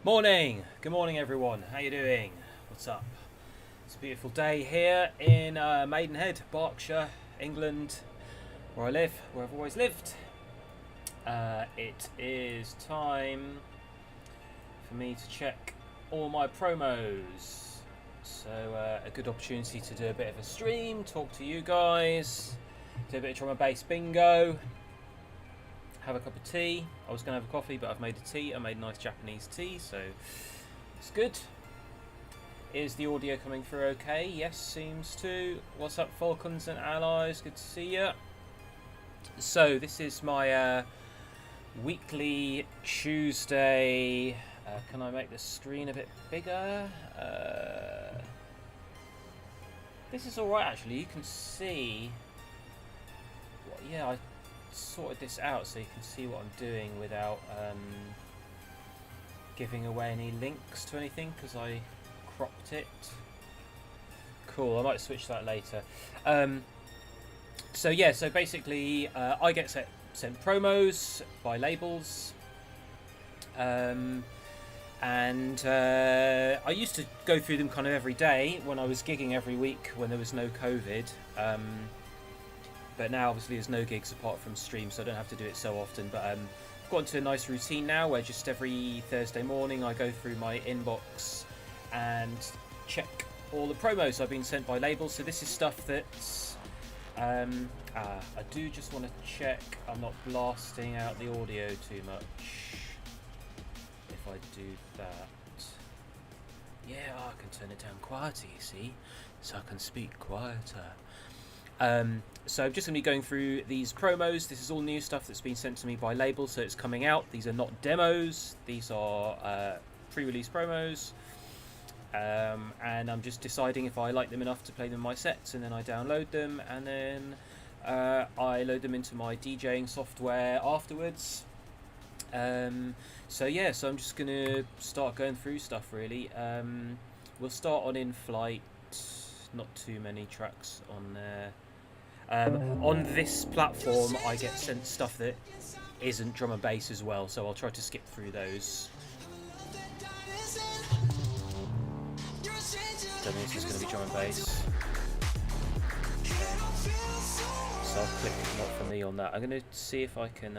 Morning, good morning everyone, how you doing? What's up? It's a beautiful day here in Maidenhead, Berkshire, England, where I live, where I've always lived. It is time for me to check all my promos. So a good opportunity to do a bit of a stream, talk to you guys, do a bit of drum and bass bingo, have a cup of tea. I was going to have a coffee, but I've made a tea. I made a nice Japanese tea, so it's good. Is the audio coming through okay? Yes, seems to. What's up, Falcons and Allies? Good to see you. So this is my weekly Tuesday. Can I make the screen a bit bigger? This is all right, actually. You can see. Well, yeah, I sorted this out so you can see what I'm doing without giving away any links to anything because I cropped it. Cool, I might switch that later. So yeah, so basically I get sent promos by labels, and I used to go through them kind of every day when I was gigging every week when there was no COVID. But now obviously there's no gigs apart from streams, so I don't have to do it so often. But I've got into a nice routine now where just every Thursday morning I go through my inbox and check all the promos I've been sent by labels. So this is stuff that's I do just want to check I'm not blasting out the audio too much. If I do that, yeah, I can turn it down quieter, you see, so I can speak quieter. So I'm just going to be going through these promos. This is all new stuff that's been sent to me by labels, so it's coming out. These are not demos. These are pre-release promos. And I'm just deciding if I like them enough to play them in my sets, and then I download them, and then I load them into my DJing software afterwards. So yeah, so I'm just going to start going through stuff, really. We'll start on In Flight. Not too many tracks on there. On this platform I get sent stuff that isn't drum and bass as well, so I'll try to skip through those. Don't know if this is going to be drum and bass, so I'll click not for me on that. I'm going to see if I can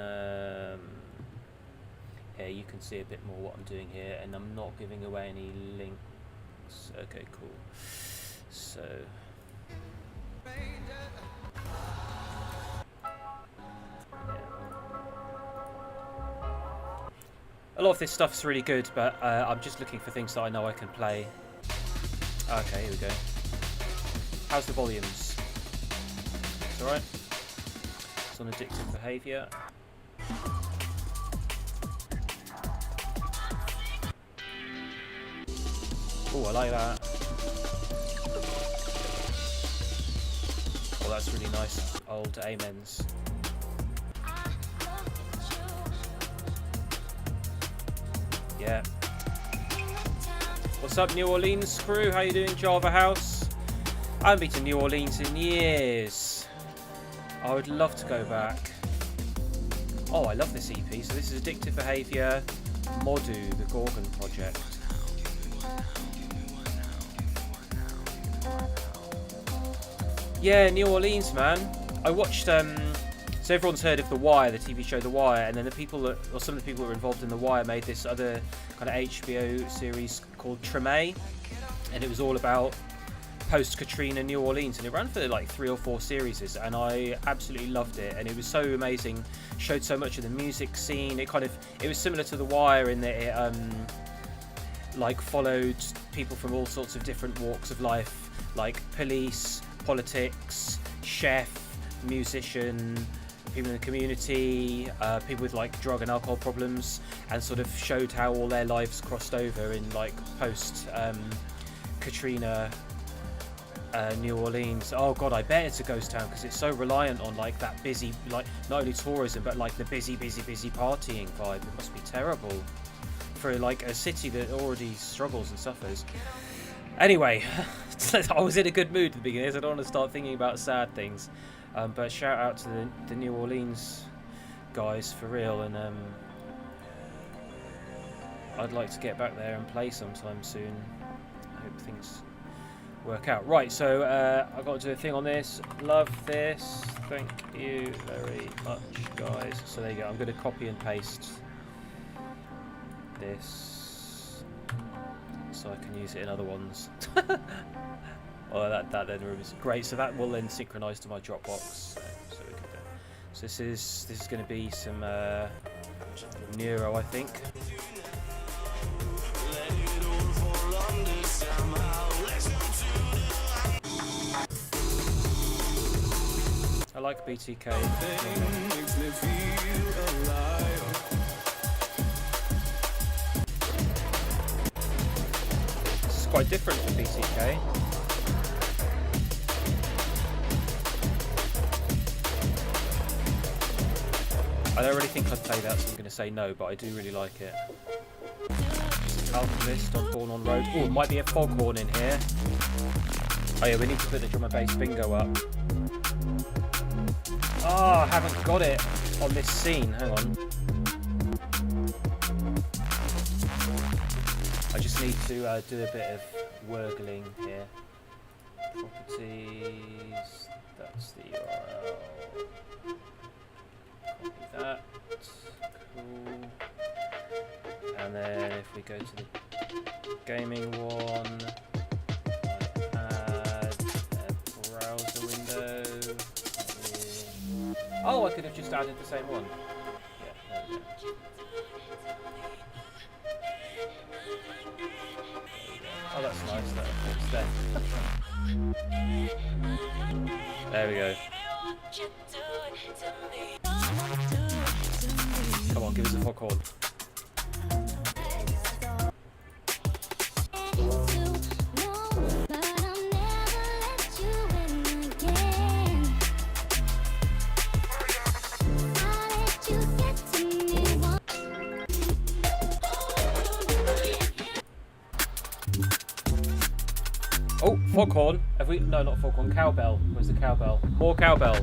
here you can see a bit more what I'm doing here, and I'm not giving away any links. Okay, cool. So a lot of this stuff's really good, but I'm just looking for things that I know I can play. Okay, here we go. How's the volumes? It's alright. It's on addictive behaviour. Oh, I like that. Oh, that's really nice. Old amens. Yeah. What's up, New Orleans crew? How you doing, Java House? I haven't been to New Orleans in years. I would love to go back. Oh, I love this EP. So this is Addictive Behaviour, Modu, the Gorgon project. Yeah, New Orleans, man. I watched, so everyone's heard of The Wire, the TV show The Wire, and then the people that, or some of the people that were involved in The Wire made this other kind of HBO series called Treme, and it was all about post-Katrina New Orleans, and it ran for like 3 or 4 series, and I absolutely loved it, and it was so amazing, showed so much of the music scene. It was similar to The Wire in that it like followed people from all sorts of different walks of life, like police, politics, chef, musician, people in the community, people with like drug and alcohol problems, and sort of showed how all their lives crossed over in like post Katrina, New Orleans. Oh god, I bet it's a ghost town because it's so reliant on like that busy, like not only tourism but like the busy partying vibe. It must be terrible for like a city that already struggles and suffers. Anyway, I was in a good mood at the beginning, so I don't want to start thinking about sad things. But shout out to the New Orleans guys for real, and I'd like to get back there and play sometime soon. I hope things work out. Right, so I've got to do a thing on this. Love this. Thank you very much, guys. So there you go. I'm going to copy and paste this so I can use it in other ones. Oh, that then is great. So that will then synchronize to my Dropbox. So we can go. So this is going to be some Neuro, I think. I like BTK. This is quite different from BTK. I don't really think I'd play that, so I'm going to say no, but I do really like it. Alchemist on Born on Road. Oh, it might be a foghorn in here. Oh yeah, we need to put the drum and bass bingo up. Oh, I haven't got it on this scene. Hang on. I just need to do a bit of wurgling here. Properties. That's the URL. Copy that. Cool. And then if we go to the gaming one, add a browser window. Oh, I could have just added the same one. Yeah, there we go. Oh, that's nice. That fits there. There we go. Come on, give us a foghorn. Oh, foghorn. Have we? No, not foghorn. Cowbell. Where's the cowbell? More cowbell.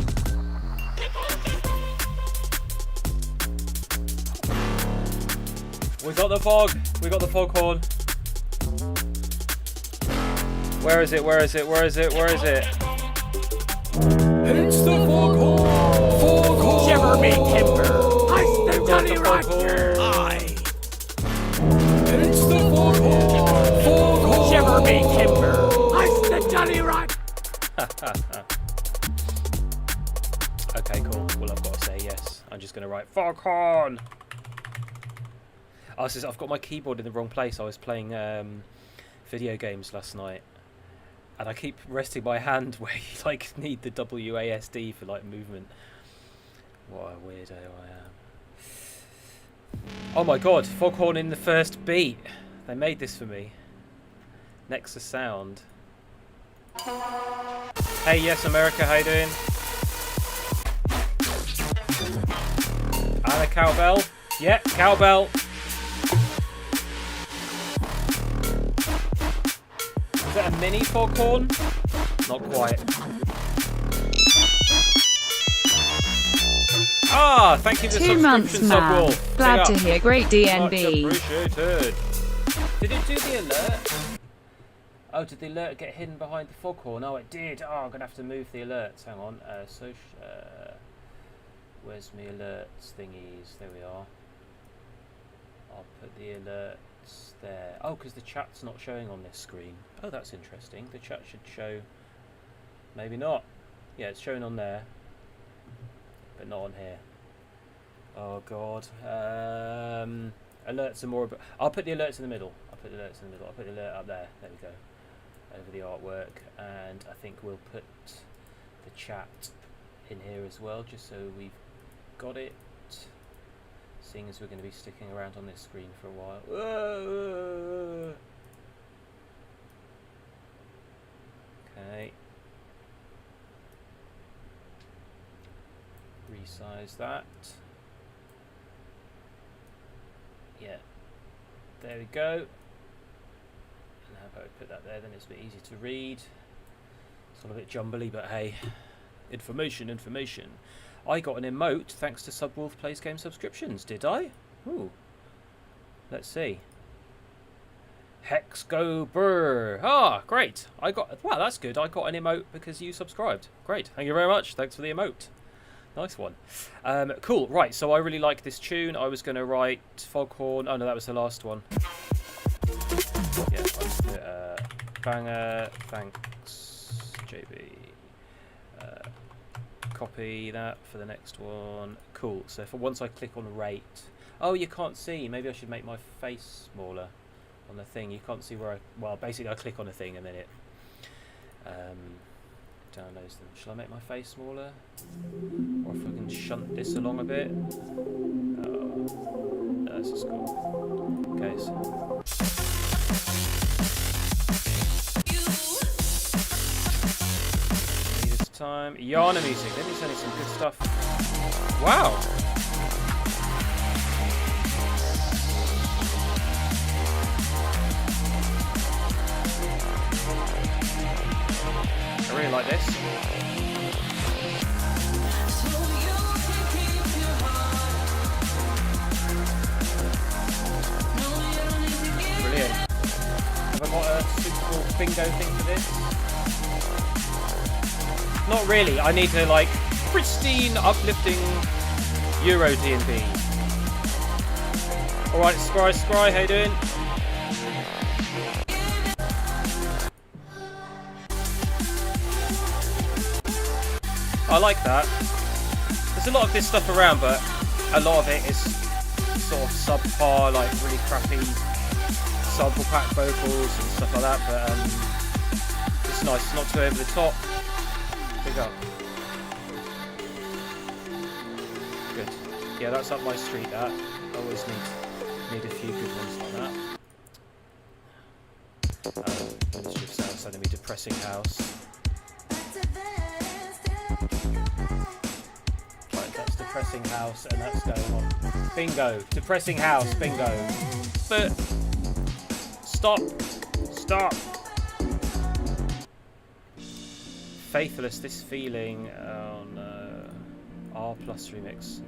We got the fog. We got the foghorn. Where is it? Where is it? Where is it? Where is it? It's the foghorn. Foghorn. Shiver me timber. I the Johnny Roger. It's the foghorn. Foghorn. Shiver me timber. Johnny Rock. Okay, cool. Well, I've got to say yes. I'm just going to write foghorn. Oh, I've got my keyboard in the wrong place. I was playing video games last night, and I keep resting my hand where you like need the WASD for like movement. What a weirdo I am. Oh my god, foghorn in the first beat. They made this for me. Nexus Sound. Hey, yes, America, how you doing? And a cowbell. Yeah, cowbell. Is that a mini foghorn? Not quite. Ah, thank you for the 2 months, subscription, man. Subwolf. Glad to hear. Great DNB. Much appreciated. Did it do the alert? Oh, did the alert get hidden behind the foghorn? Oh, it did. Oh, I'm going to have to move the alerts. Hang on. Where's my alerts thingies? There we are. I'll put the alerts there. Oh, because the chat's not showing on this screen. Oh, that's interesting. The chat should show. Maybe not. Yeah, it's showing on there. But not on here. Oh, God. Alerts are more... I'll put the alerts in the middle. I'll put the alerts in the middle. I'll put the alert up there. There we go. Over the artwork, and I think we'll put the chat in here as well, just so we've got it, seeing as we're going to be sticking around on this screen for a while. resize that. Yeah, there we go. And how about we put that there, then it's a bit easier to read. It's all a bit jumbly, but hey, information. I got an emote thanks to Subwolf Plays Game subscriptions, did I? Ooh. Let's see. Hex go brr. Ah, great. Wow, that's good. I got an emote because you subscribed. Great. Thank you very much. Thanks for the emote. Nice one. Cool. Right, so I really like this tune. I was going to write Foghorn. Oh, no, that was the last one. Yeah, let's do it. Banger. Thanks, JB. Copy that for the next one. Cool. So once I click on rate... Oh, you can't see. Maybe I should make my face smaller on the thing. You can't see where I... Well, basically I click on a thing and then it downloads them. Shall I make my face smaller? Or if I can shunt this along a bit? Oh, no, this is cool. Okay, so... Time. Yana music. Let me send you some good stuff. Wow. I really like this. Brilliant. Have I got a suitable bingo thing for this? Not really. I need to like pristine, uplifting Euro D&B. All right, Scry, how you doing? I like that. There's a lot of this stuff around, but a lot of it is sort of subpar, like really crappy sample pack vocals and stuff like that. But it's nice. It's not too over the top. Big up. Good. Yeah, that's up my street, that. I always need a few good ones like that. Ministry of Sound sending me Depressing House. Right, that's Depressing House, and that's going on. Bingo. Depressing House, bingo. But stop. Faithless, This Feeling. Oh no. R plus remix.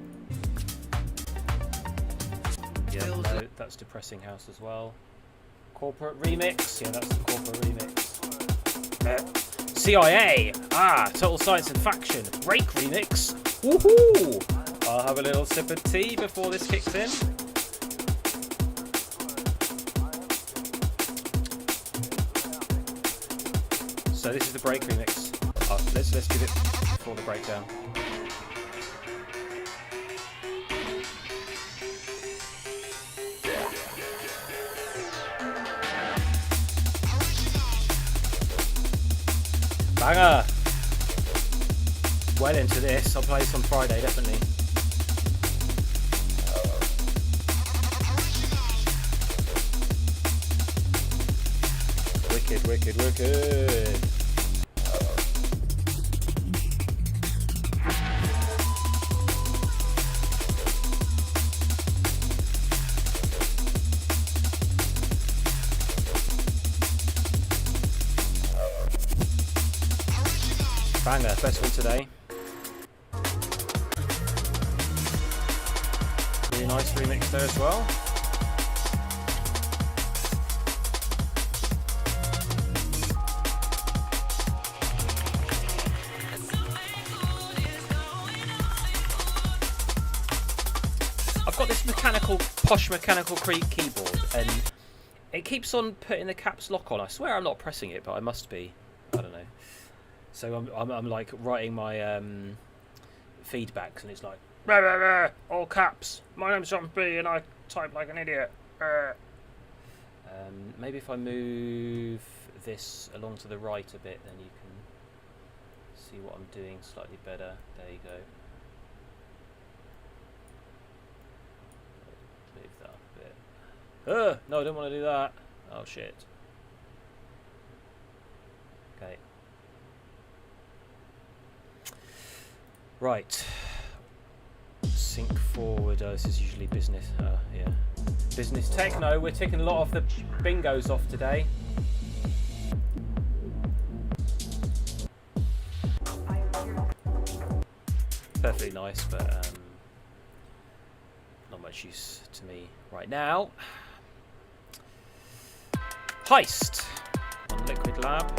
Yeah, no, that's Depressing House as well. Corporate remix. Yeah, that's the corporate remix. CIA. Total Science and Faction. Rake remix. Woohoo! I'll have a little sip of tea before this kicks in. So this is the break remix. Let's give it before the breakdown. Banger! Well into this. I'll play this on Friday, definitely. Wicked. Banger, best one today. Really nice remix there as well. I've got this posh mechanical keyboard, and it keeps on putting the caps lock on. I swear I'm not pressing it, but I must be. I don't know. So I'm like writing my feedbacks, and it's like rah, rah, rah, all caps. My name's John B, and I type like an idiot. Maybe if I move this along to the right a bit, then you can see what I'm doing slightly better. There you go. Move that up a bit. No, I don't want to do that. Oh shit. Okay. Right. forward. This is usually business. Yeah, business techno. We're ticking a lot of the bingos off today. Perfectly nice, but not much use to me right now. Heist on Liquid Lab.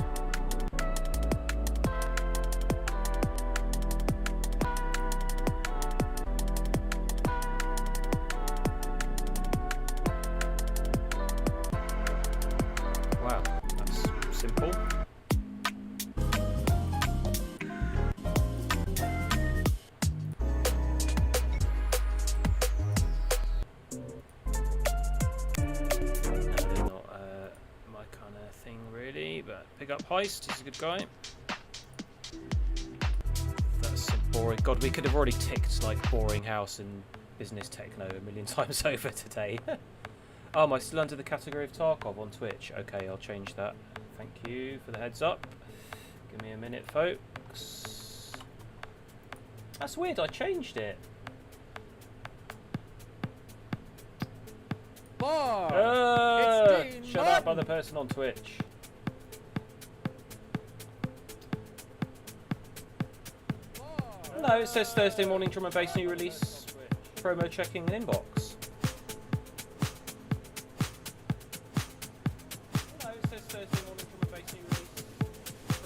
Wow, that's simple. But pick up Heist, he's a good guy. That's some boring. God, we could have already ticked like boring house and business techno a million times over today. Oh, am I still under the category of Tarkov on Twitch? Okay, I'll change that. Thank you for the heads up. Give me a minute, folks. That's weird, I changed it. Shut up, other person on Twitch. No, it says Thursday morning drum and bass new release. Promo checking inbox. No, it says Thursday morning drum and bass new release. Promo checking inbox.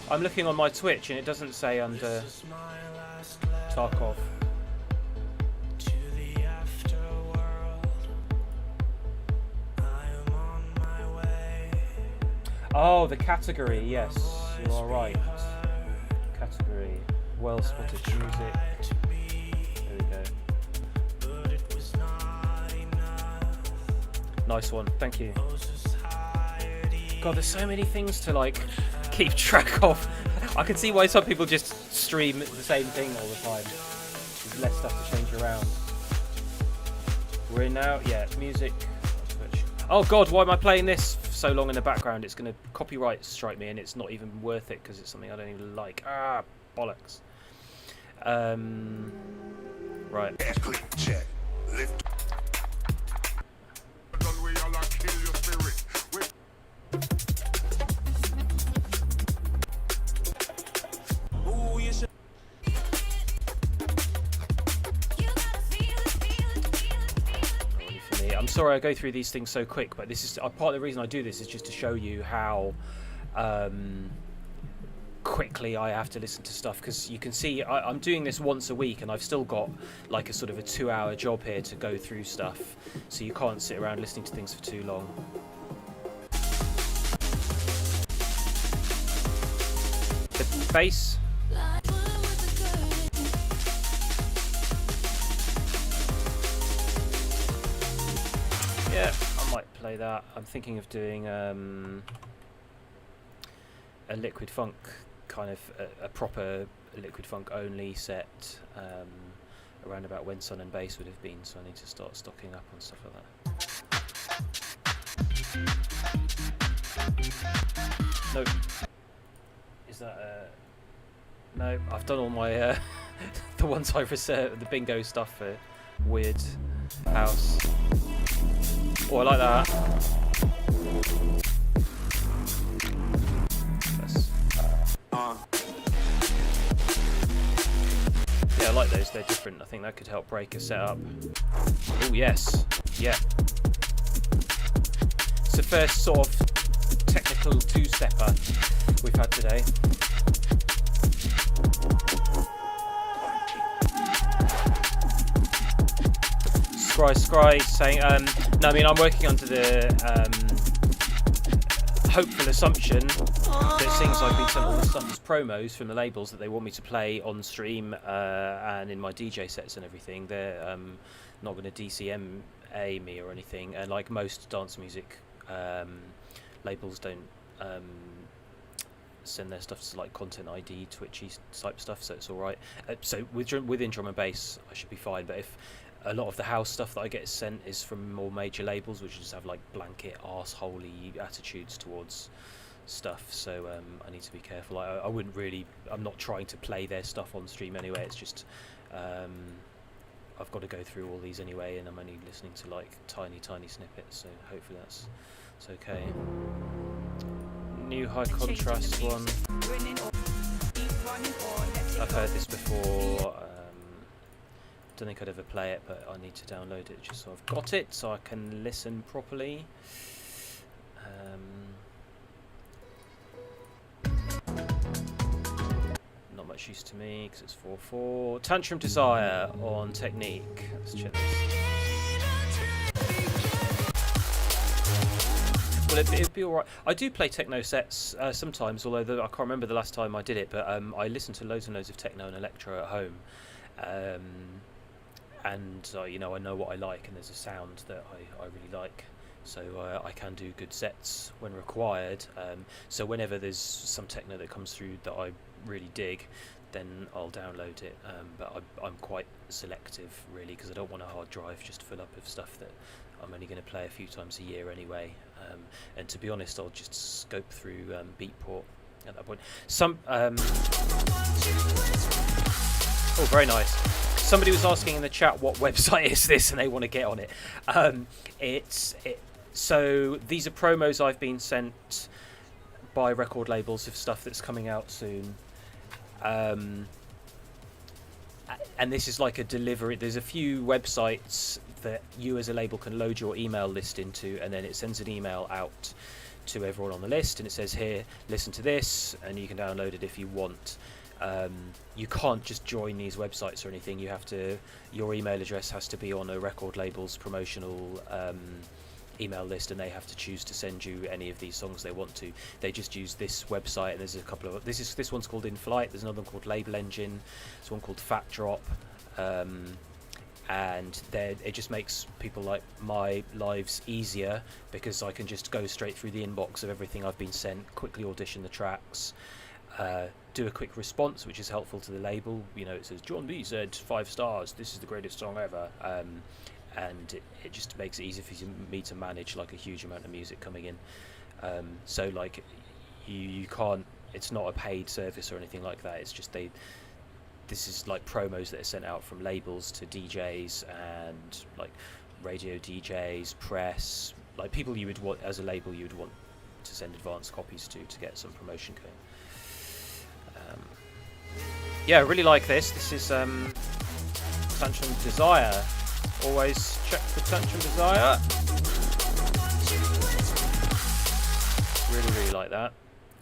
I'm looking on my Twitch and it doesn't say under Tarkov. Oh, the category, yes, you are right. Category, well spotted music. There we go. Nice one, thank you. God, there's so many things to like keep track of. I can see why some people just stream the same thing all the time. There's less stuff to change around. We're in now, yeah, music. Oh God, why am I playing this so long in the background? It's going to copyright strike me and it's not even worth it because it's something I don't even like. Ah, bollocks. Right. Check. Lift. I'm sorry I go through these things so quick, but this is part of the reason I do this is just to show you how quickly I have to listen to stuff, because you can see I'm doing this once a week and I've still got like a sort of a 2-hour job here to go through stuff, so you can't sit around listening to things for too long. The bass. Yeah, I might play that. I'm thinking of doing a Liquid Funk, kind of a proper Liquid Funk only set around about when Sun and Bass would have been, so I need to start stocking up on stuff like that. Nope. Is that no, I've done all my the ones I've reserved, the bingo stuff for weird house. Oh, I like that. Yeah, I like those. They're different. I think that could help break a setup. Oh, yes. Yeah. It's the first sort of technical two-stepper we've had today. Scry saying, no, I mean, I'm working under the hopeful assumption that since I've been sent all the stuff as promos from the labels that they want me to play on stream and in my DJ sets and everything, they're not going to DCMA me or anything. And like most dance music labels don't send their stuff to like Content ID, Twitchy type stuff, so it's all right. So within drum and bass, I should be fine. But if a lot of the house stuff that I get sent is from more major labels, which just have like blanket arseholey attitudes towards stuff, so I need to be careful. I wouldn't really. I'm not trying to play their stuff on stream anyway. It's just I've got to go through all these anyway, and I'm only listening to like tiny snippets. So hopefully that's okay. New high contrast one. I've heard this before. Don't think I'd ever play it, but I need to download it just so I've got it, so I can listen properly. Not much use to me because it's 4/4. Tantrum Desire on Technique. Let's check this. Well, it'd be alright. I do play techno sets sometimes, although I can't remember the last time I did it, but I listen to loads and loads of techno and electro at home. And you know, I know what I like, and there's a sound that I really like, so I can do good sets when required. So whenever there's some techno that comes through that I really dig, then I'll download it, but I'm quite selective really, because I don't want a hard drive just full up of stuff that I'm only going to play a few times a year anyway. And to be honest, I'll just scope through Beatport at that point. Oh, very nice. Somebody was asking in the chat what website is this, and they want to get on it. So these are promos I've been sent by record labels of stuff that's coming out soon. And this is like a delivery. There's a few websites that you as a label can load your email list into, and then it sends an email out to everyone on the list, and it says, here, listen to this, and you can download it if you want. You can't just join these websites or anything. You have to, your email address has to be on a record label's promotional email list, and they have to choose to send you any of these songs they want to. They just use this website, and there's a couple of this one's called In Flight. There's another one called Label Engine. There's one called Fat Drop, and it just makes people like my lives easier, because I can just go straight through the inbox of everything I've been sent, quickly audition the tracks. Do a quick response, which is helpful to the label. You know, it says John B said 5 stars. This is the greatest song ever, and it just makes it easy for me to manage like a huge amount of music coming in. So like you can't. It's not a paid service or anything like that. It's just this is like promos that are sent out from labels to DJs and like radio DJs, press, like people you would want as a label. You would want to send advance copies to get some promotion going. Yeah, I really like this. This is Tantrum Desire. Always check for Tantrum Desire. Really like that.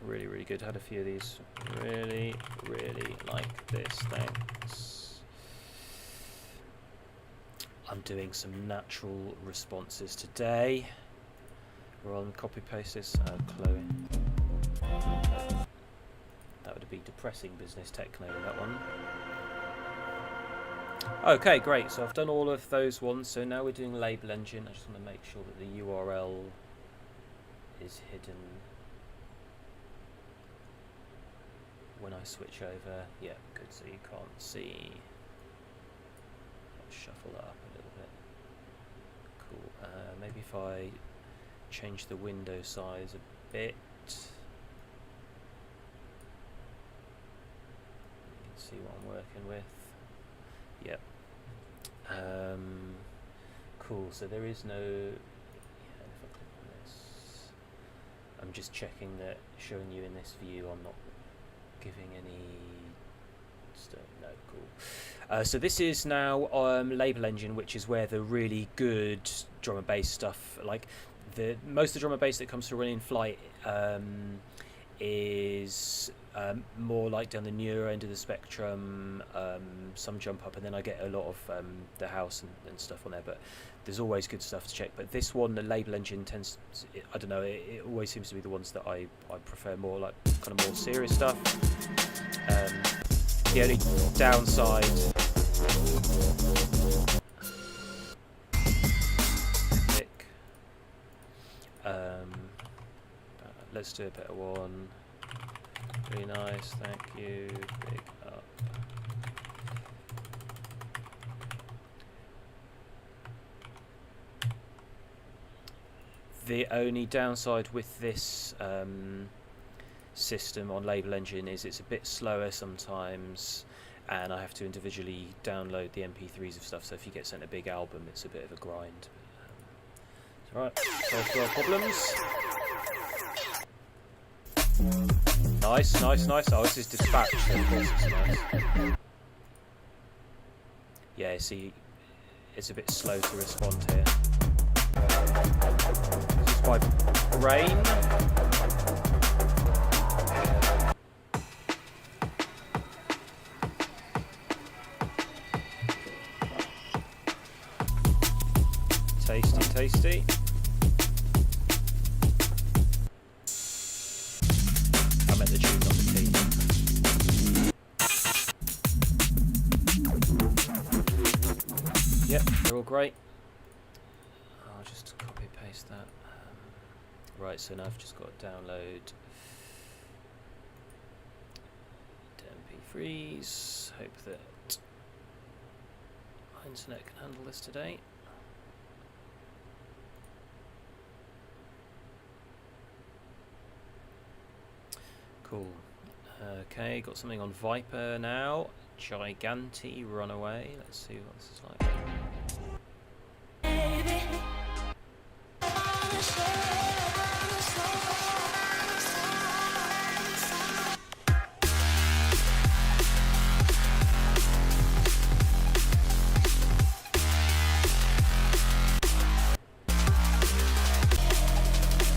Really good. Had a few of these. Really like this. Thanks. I'm doing some natural responses today. Rather than copy paste this. Chloe. That would be depressing business techno, that one. Okay, great. So I've done all of those ones. So now we're doing Label Engine. I just want to make sure that the URL is hidden when I switch over. Yeah, good. So you can't see. Let's shuffle that up a little bit. Cool. Maybe if I change the window size a bit. See what I'm working with. Yep. Cool. So there is no. Yeah, if I click on this, I'm just checking that showing you in this view. I'm not giving any stuff. No. Cool. So this is now Label Engine, which is where the really good drum and bass stuff, like most of the drum and bass that comes through In Flight, is more like down the newer end of the spectrum, some jump up, and then I get a lot of the house and stuff on there, but there's always good stuff to check. But this one, the Label Engine tends to, I don't know, it always seems to be the ones that I prefer more, like kind of more serious stuff. The only downside let's do a better one. Really nice, thank you. Big up. The only downside with this system on Label Engine is it's a bit slower sometimes, and I have to individually download the MP3s of stuff, so if you get sent a big album it's a bit of a grind. It's alright, solves our problems. Nice, nice, nice. Oh, this is dispatch, so of course it's nice. Yeah, see, it's a bit slow to respond here. This is by rain. Tasty, tasty. I meant the tune, not the tea. Yep, they're all great. I'll just copy paste that. Right, so now I've just got to download MP3s. Hope that my internet can handle this today. Cool. Okay, got something on Viper now. Gigante Runaway. Let's see what this is like.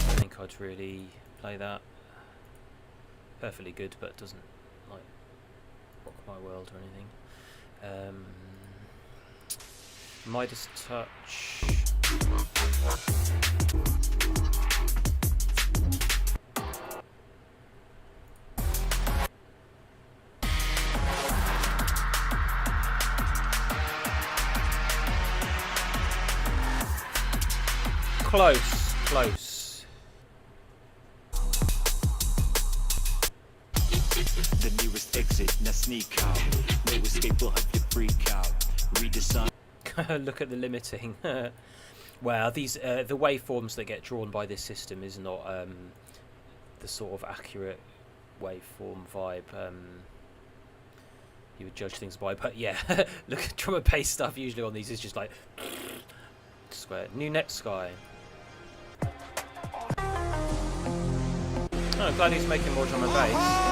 I think I'd really play that. Perfectly good, but doesn't like rock my world or anything. Midas Touch. Close, close. The nearest exit, now sneak out. No escape, will have you freak out. Redesign. Look at the limiting. Well, these the waveforms that get drawn by this system is not the sort of accurate waveform vibe you would judge things by. But yeah, look at drum and bass stuff usually on these is just like square. New Net Sky. Oh, I'm glad he's making more drum and bass.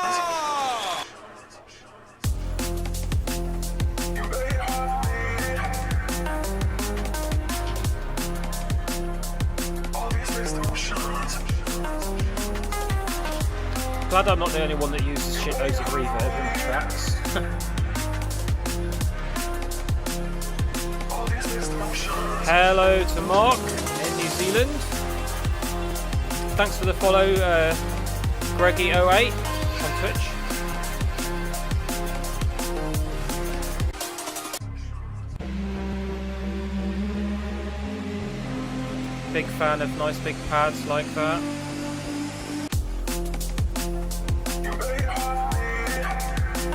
Glad I'm not the only one that uses shitloads of reverb in my tracks. Hello to Mark in New Zealand. Thanks for the follow, Greggy08 on Twitch. Big fan of nice big pads like that.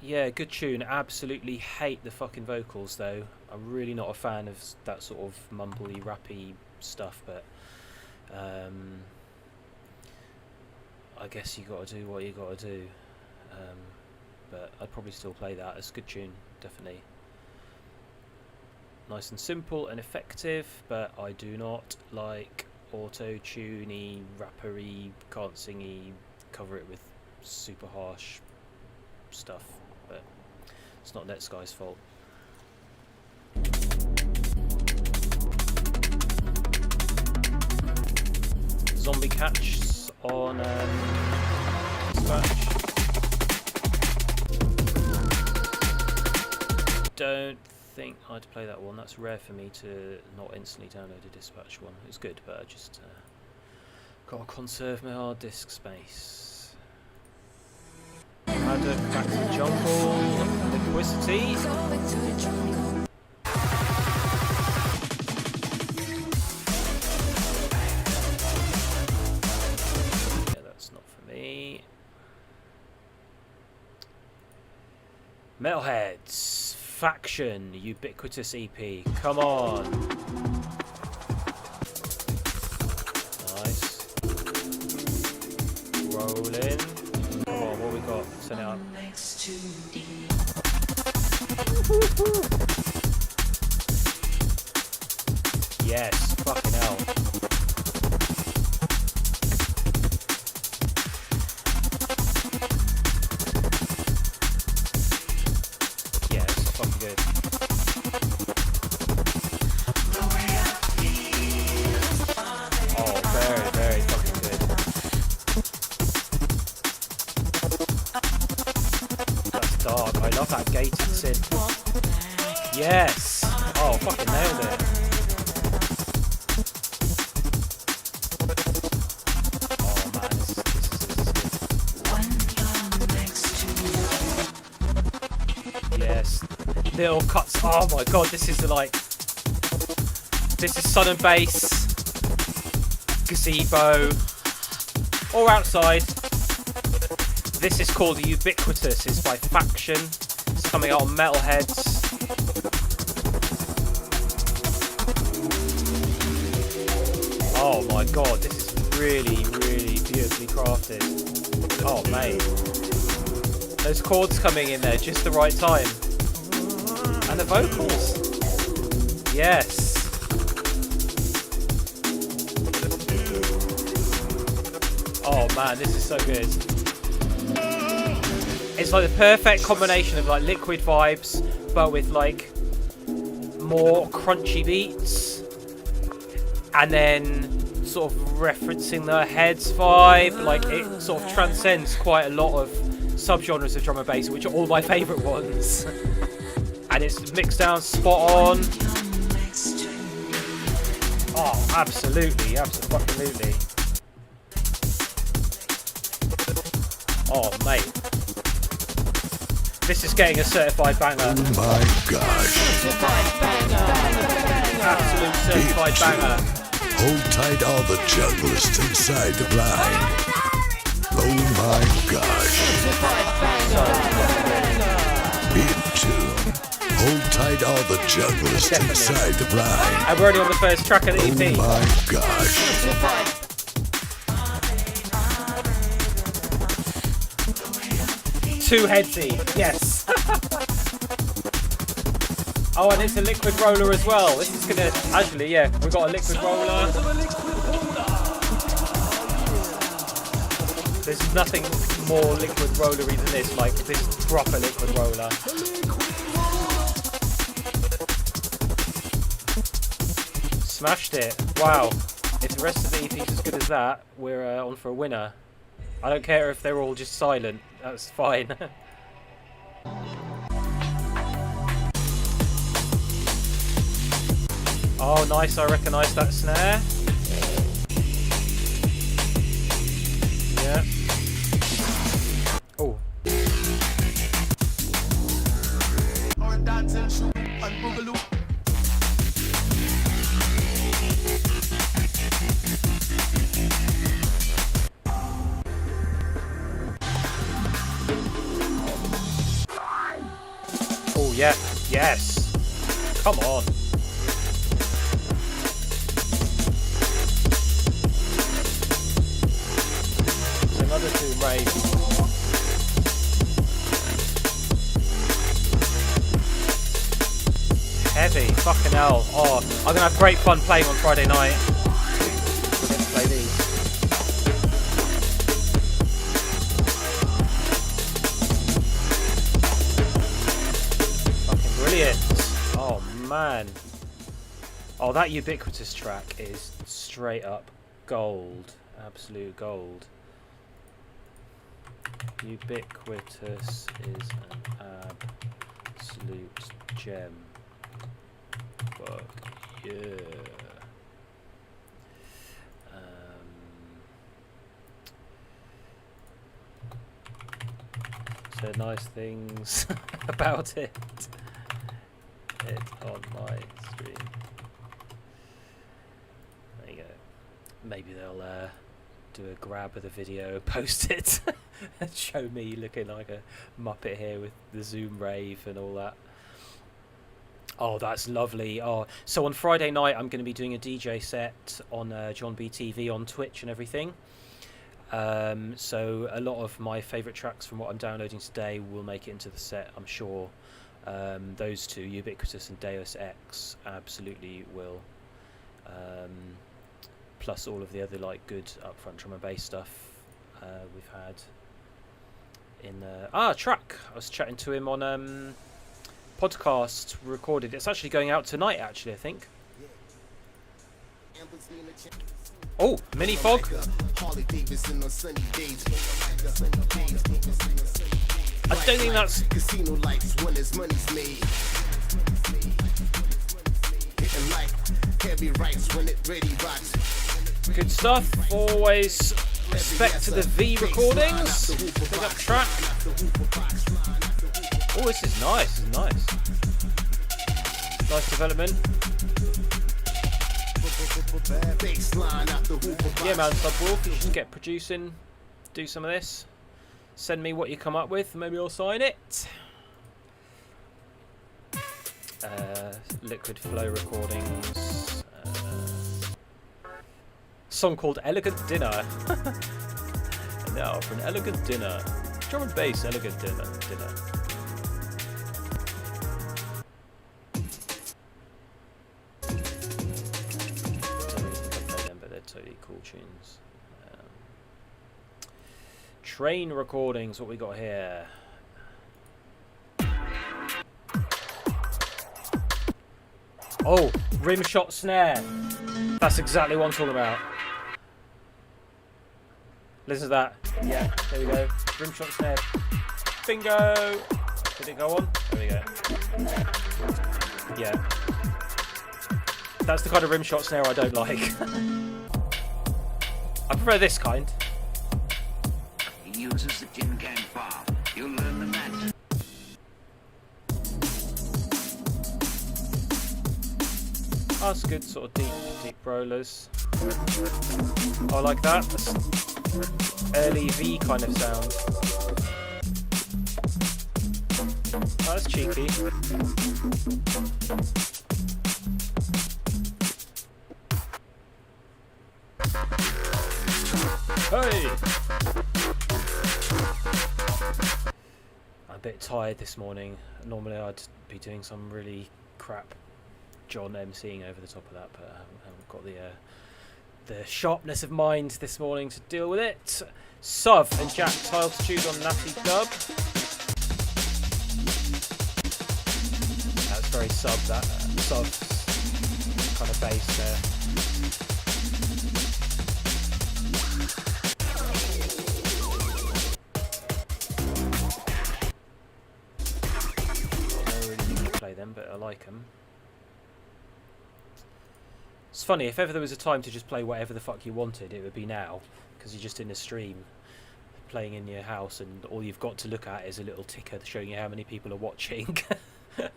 Yeah, good tune. Absolutely hate the fucking vocals though. I'm really not a fan of that sort of mumbly, rappy stuff, but I guess you got to do what you got to do. But I'd probably still play that. It's a good tune, definitely. Nice and simple and effective, but I do not like auto-tuney, rappery, can't singy, cover it with super harsh stuff. But it's not Netsky's fault. Zombie Catch on Dispatch. Don't think I'd play that one. That's rare for me to not instantly download a Dispatch one. It's good, but I just gotta conserve my hard disk space. Haddock, back to the jungle, liquidity. Yeah, that's not for me. Metalheads, Faction, Ubiquitous EP. Come on. Nice. Roll in. Yes, fucking hell. Yeah, it's fucking good. Oh, very, very fucking good. That's dark. I love that gated synth. Yes. Oh, fucking nailed it. Oh man, this is good. Yes. Little cuts. Oh my god, this is like. This is sun and bass. Gazebo. Or outside. This is called Ubiquitous. It's by Faction. It's coming out on Metalheads. Oh my god, this is really, really beautifully crafted. Oh mate. Those chords coming in there just the right time. And the vocals. Yes. Oh man, this is so good. It's like the perfect combination of like Liquid vibes, but with like more crunchy beats. And then sort of referencing the Heads vibe. Like it sort of transcends quite a lot of subgenres of drum and bass, which are all my favourite ones. And it's mixed down spot on. Oh, absolutely, absolutely. Oh, mate. This is getting a certified banger. Oh my gosh. Certified banger. Absolute certified banger. Hold tight all the junglers inside the blind. Oh my gosh. It too. Hold tight all the junglers inside the blind. I'm already on the first track of the EP. Oh my gosh. Too headsy, yes. Oh, and it's a liquid roller as well. This is gonna actually, yeah, we've got a liquid roller. There's nothing more liquid rollery than this, like this proper liquid roller. Smashed it. Wow. If the rest of the EP is as good as that, we're on for a winner. I don't care if they're all just silent. That's fine. Oh, nice. I recognise that snare. Yeah. Oh. Oh, yeah. Yes. Come on. There's another two rave. Heavy. Fucking hell. Oh, I'm going to have great fun playing on Friday night. Let's play these. Brilliant. Oh man. Oh, that Ubiquitous track is straight up gold. Absolute gold. Ubiquitous is an absolute gem. Fuck yeah. So nice things about it. It on my stream. There you go. Maybe they'll do a grab of the video, post it, and show me looking like a muppet here with the Zoom rave and all that. Oh, that's lovely. Oh, so on Friday night I'm going to be doing a DJ set on John B TV on Twitch and everything. So a lot of my favourite tracks from what I'm downloading today will make it into the set, I'm sure. Those two, Ubiquitous and Deus Ex, absolutely will. Plus all of the other like good upfront drum and bass stuff we've had in Track. I was chatting to him on podcast recorded. It's actually going out tonight, actually, I think. Oh, Mini Fog. I don't think that's good stuff. Always respect to the V recordings. Big up Track. Oh, this is nice. This is nice. Nice development. Yeah, man, Subwolf, you should get producing, do some of this. Send me what you come up with, maybe I'll sign it. Liquid Flow recordings. Song called Elegant Dinner. Now for an elegant dinner. Drum and bass, elegant dinner. Totally cool tunes. Train recordings, what we got here? Oh, rim shot snare. That's exactly what I'm talking about. Listen to that. Yeah, there we go. Rim shot snare. Bingo. Did it go on? There we go. Yeah. That's the kind of rim shot snare I don't like. I prefer this kind. He uses the tin can bar. You'll learn the match. Oh, that's good, sort of deep rollers. I like that. That's early V kind of sound. Oh, that's cheeky. Hey! I'm a bit tired this morning. Normally I'd be doing some really crap John emceeing over the top of that, but I haven't got the sharpness of mind this morning to deal with it. Suv and Jack Tiltude on Natty Dub. That's very sub, that Suv's kind of bass there. Them, but I like them. It's funny, if ever there was a time to just play whatever the fuck you wanted, it would be now, because you're just in a stream playing in your house and all you've got to look at is a little ticker showing you how many people are watching. You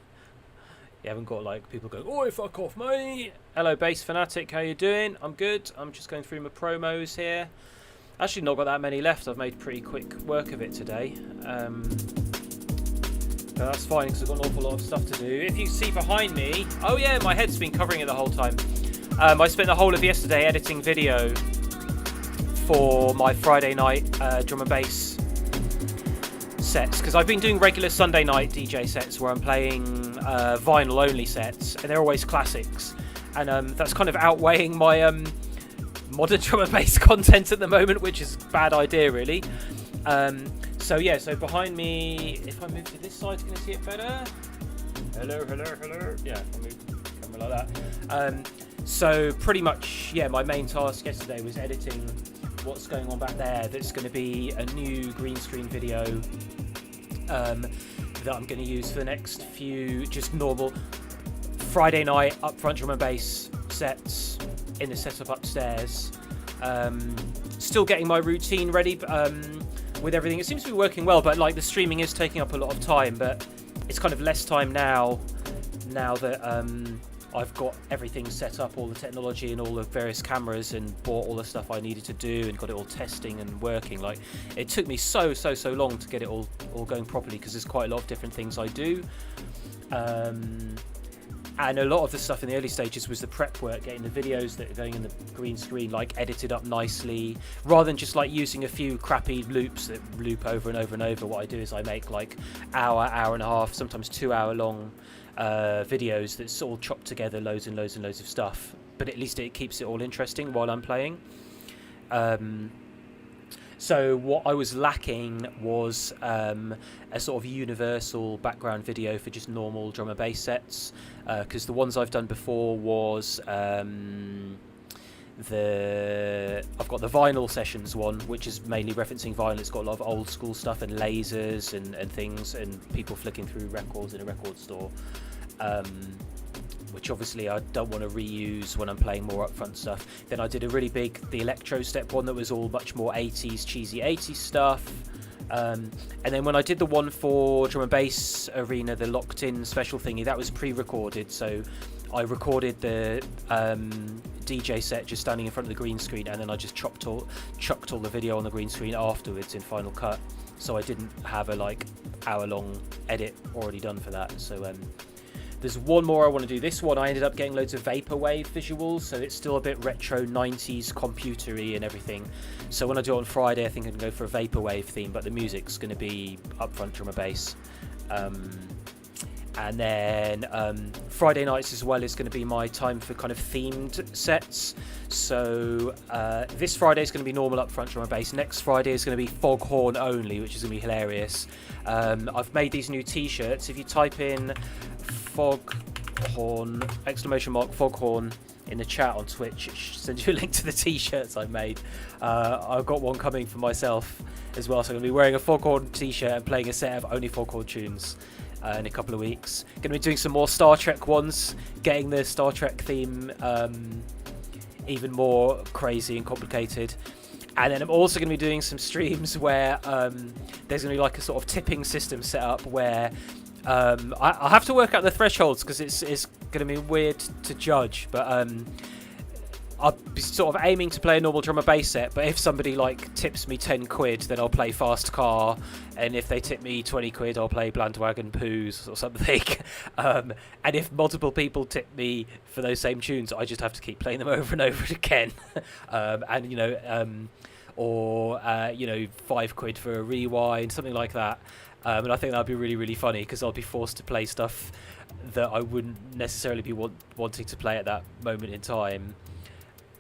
haven't got like people going, "Oi, fuck off, mate." Hello Bass Fanatic, how you doing? I'm good. I'm just going through my promos here. Actually not got that many left. I've made pretty quick work of it today. That's fine because I've got an awful lot of stuff to do. If you see behind me, oh yeah, my head's been covering it the whole time. I spent the whole of yesterday editing video for my Friday night drum and bass sets, because I've been doing regular Sunday night DJ sets where I'm playing vinyl only sets, and they're always classics, and that's kind of outweighing my modern drum and bass content at the moment, which is a bad idea really. So yeah, so behind me, if I move to this side, can I see it better? Hello. Yeah, I'll move the camera like that. So pretty much, yeah, my main task yesterday was editing what's going on back there. That's going to be a new green screen video that I'm going to use for the next few just normal Friday night upfront drum and bass sets in the setup upstairs. Still getting my routine ready with everything. It seems to be working well, but like the streaming is taking up a lot of time, but it's kind of less time now that I've got everything set up, all the technology and all the various cameras, and bought all the stuff I needed to do and got it all testing and working. Like, it took me so long to get it all going properly, because there's quite a lot of different things I do. And a lot of the stuff in the early stages was the prep work, getting the videos that are going in the green screen like edited up nicely, rather than just like using a few crappy loops that loop over and over and over. What I do is I make like hour and a half, sometimes 2 hour long videos that's all chopped together, loads and loads and loads of stuff. But at least it keeps it all interesting while I'm playing. So what I was lacking was a sort of universal background video for just normal drum and bass sets, because the ones I've done before was I've got the vinyl sessions one, which is mainly referencing vinyl. It's got a lot of old school stuff and lasers and things and people flicking through records in a record store, which obviously I don't want to reuse when I'm playing more upfront stuff. Then I did a really big, the electro step one that was all much more 80s, cheesy 80s stuff. And then when I did the one for drum and bass arena, the locked in special thingy, that was pre-recorded. So I recorded the DJ set just standing in front of the green screen, and then I just chucked all the video on the green screen afterwards in Final Cut. So I didn't have a like hour-long edit already done for that. So there's one more I want to do. This one I ended up getting loads of vaporwave visuals, so it's still a bit retro 90s computery and everything. So when I do it on Friday, I think I can go for a vaporwave theme, but the music's going to be upfront drum and bass. And then Friday nights as well is going to be my time for kind of themed sets. So this Friday is going to be normal upfront drum and bass. Next Friday is going to be Foghorn only, which is going to be hilarious. I've made these new t-shirts. If you type in Foghorn, !Foghorn in the chat on Twitch, it sends you a link to the t-shirts I've made. I've got one coming for myself as well, so I'm going to be wearing a Foghorn t-shirt and playing a set of only Foghorn tunes in a couple of weeks. Going to be doing some more Star Trek ones, getting the Star Trek theme even more crazy and complicated. And then I'm also going to be doing some streams where there's going to be like a sort of tipping system set up where I have to work out the thresholds because it's going to be weird to judge, but I'll be sort of aiming to play a normal drum and bass set, but if somebody like tips me 10 quid, then I'll play Fast Car, and if they tip me 20 quid, I'll play Bandwagon Poos or something. And if multiple people tip me for those same tunes, I just have to keep playing them over and over again. And you know, 5 quid for a rewind, something like that. And I think that'd be really, really funny because I'll be forced to play stuff that I wouldn't necessarily be wanting to play at that moment in time.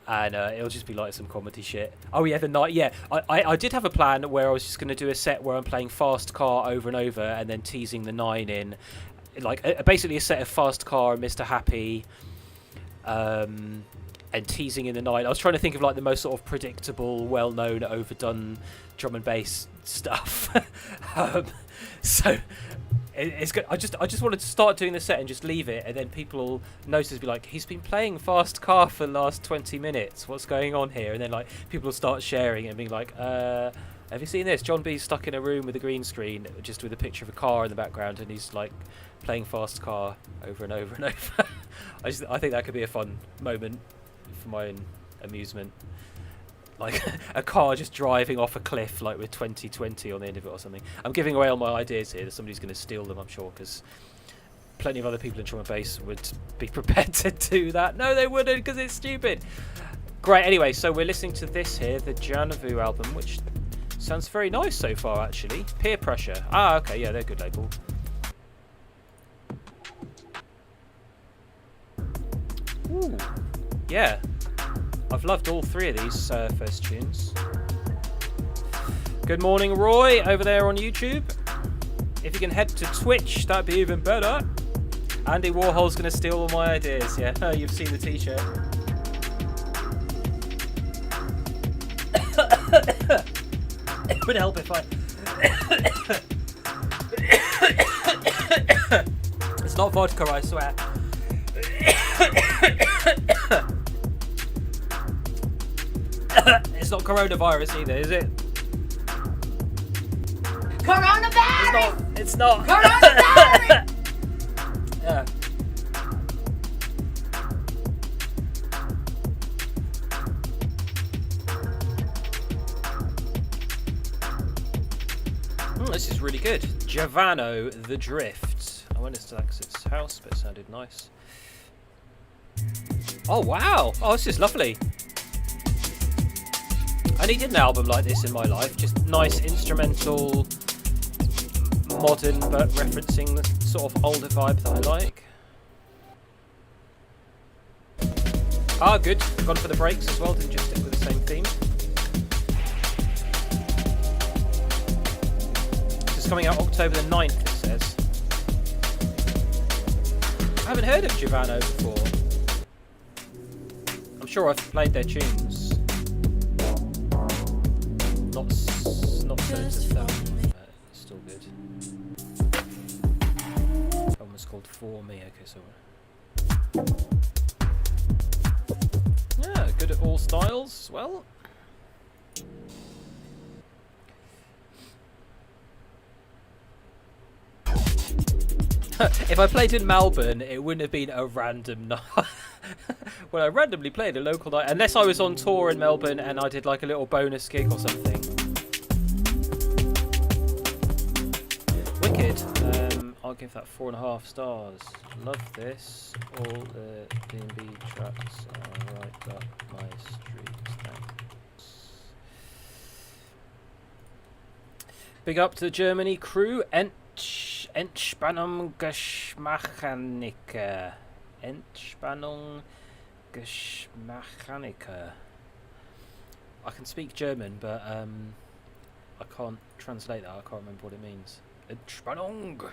And it'll just be like some comedy shit. Oh yeah, the night. Yeah, I did have a plan where I was just going to do a set where I'm playing Fast Car over and over, and then teasing the 9 in, like basically a set of Fast Car and Mr. Happy, and teasing in the 9. I was trying to think of like the most sort of predictable, well-known, overdone drum and bass stuff. So it's good. I just wanted to start doing the set and just leave it, and then people will notice, be like, he's been playing Fast Car for the last 20 minutes. What's going on here? And then like people will start sharing it and being like, have you seen this? John B's stuck in a room with a green screen, just with a picture of a car in the background, and he's like playing Fast Car over and over and over. I think that could be a fun moment for my own amusement. Like a car just driving off a cliff, like with 2020 on the end of it or something. I'm giving away all my ideas here. Somebody's going to steal them, I'm sure, because plenty of other people in drum and bass would be prepared to do that. No, they wouldn't, because it's stupid. Great. Anyway, so we're listening to this here, the Janavu album, which sounds very nice so far, actually. Peer Pressure. Ah, okay, yeah, they're a good label. Ooh, yeah. I've loved all 3 of these first tunes. Good morning, Roy, over there on YouTube. If you can head to Twitch, that'd be even better. Andy Warhol's going to steal all my ideas, yeah. You've seen the t-shirt. It would help if I... It's not vodka, I swear. It's not coronavirus either, is it? Coronavirus! It's not. Coronavirus! Yeah. This is really good. Giovanno the Drift. I went into Axe's house, but it sounded nice. Oh, wow. Oh, this is lovely. I needed an album like this in my life. Just nice instrumental, modern, but referencing the sort of older vibe that I like. Ah, good. Gone for the breaks as well. Didn't just stick with the same theme. This is coming out October the 9th, it says. I haven't heard of Giovanno before. I'm sure I've played their tunes. Not certain of them, but still good. That one was called For Me. Okay, so. Yeah, good at all styles as well. If I played in Melbourne, it wouldn't have been a random night. Well, I randomly played a local night, unless I was on tour in Melbourne and I did like a little bonus gig or something. Wicked. I'll give that 4.5 stars. Love this. All the D&B tracks are right up my street. Thanks. Big up to the Germany crew. Entspannung Geschmachaniker. Entspannung Geschmachaniker. I can speak German, but I can't translate that. I can't remember what it means. Entspannung.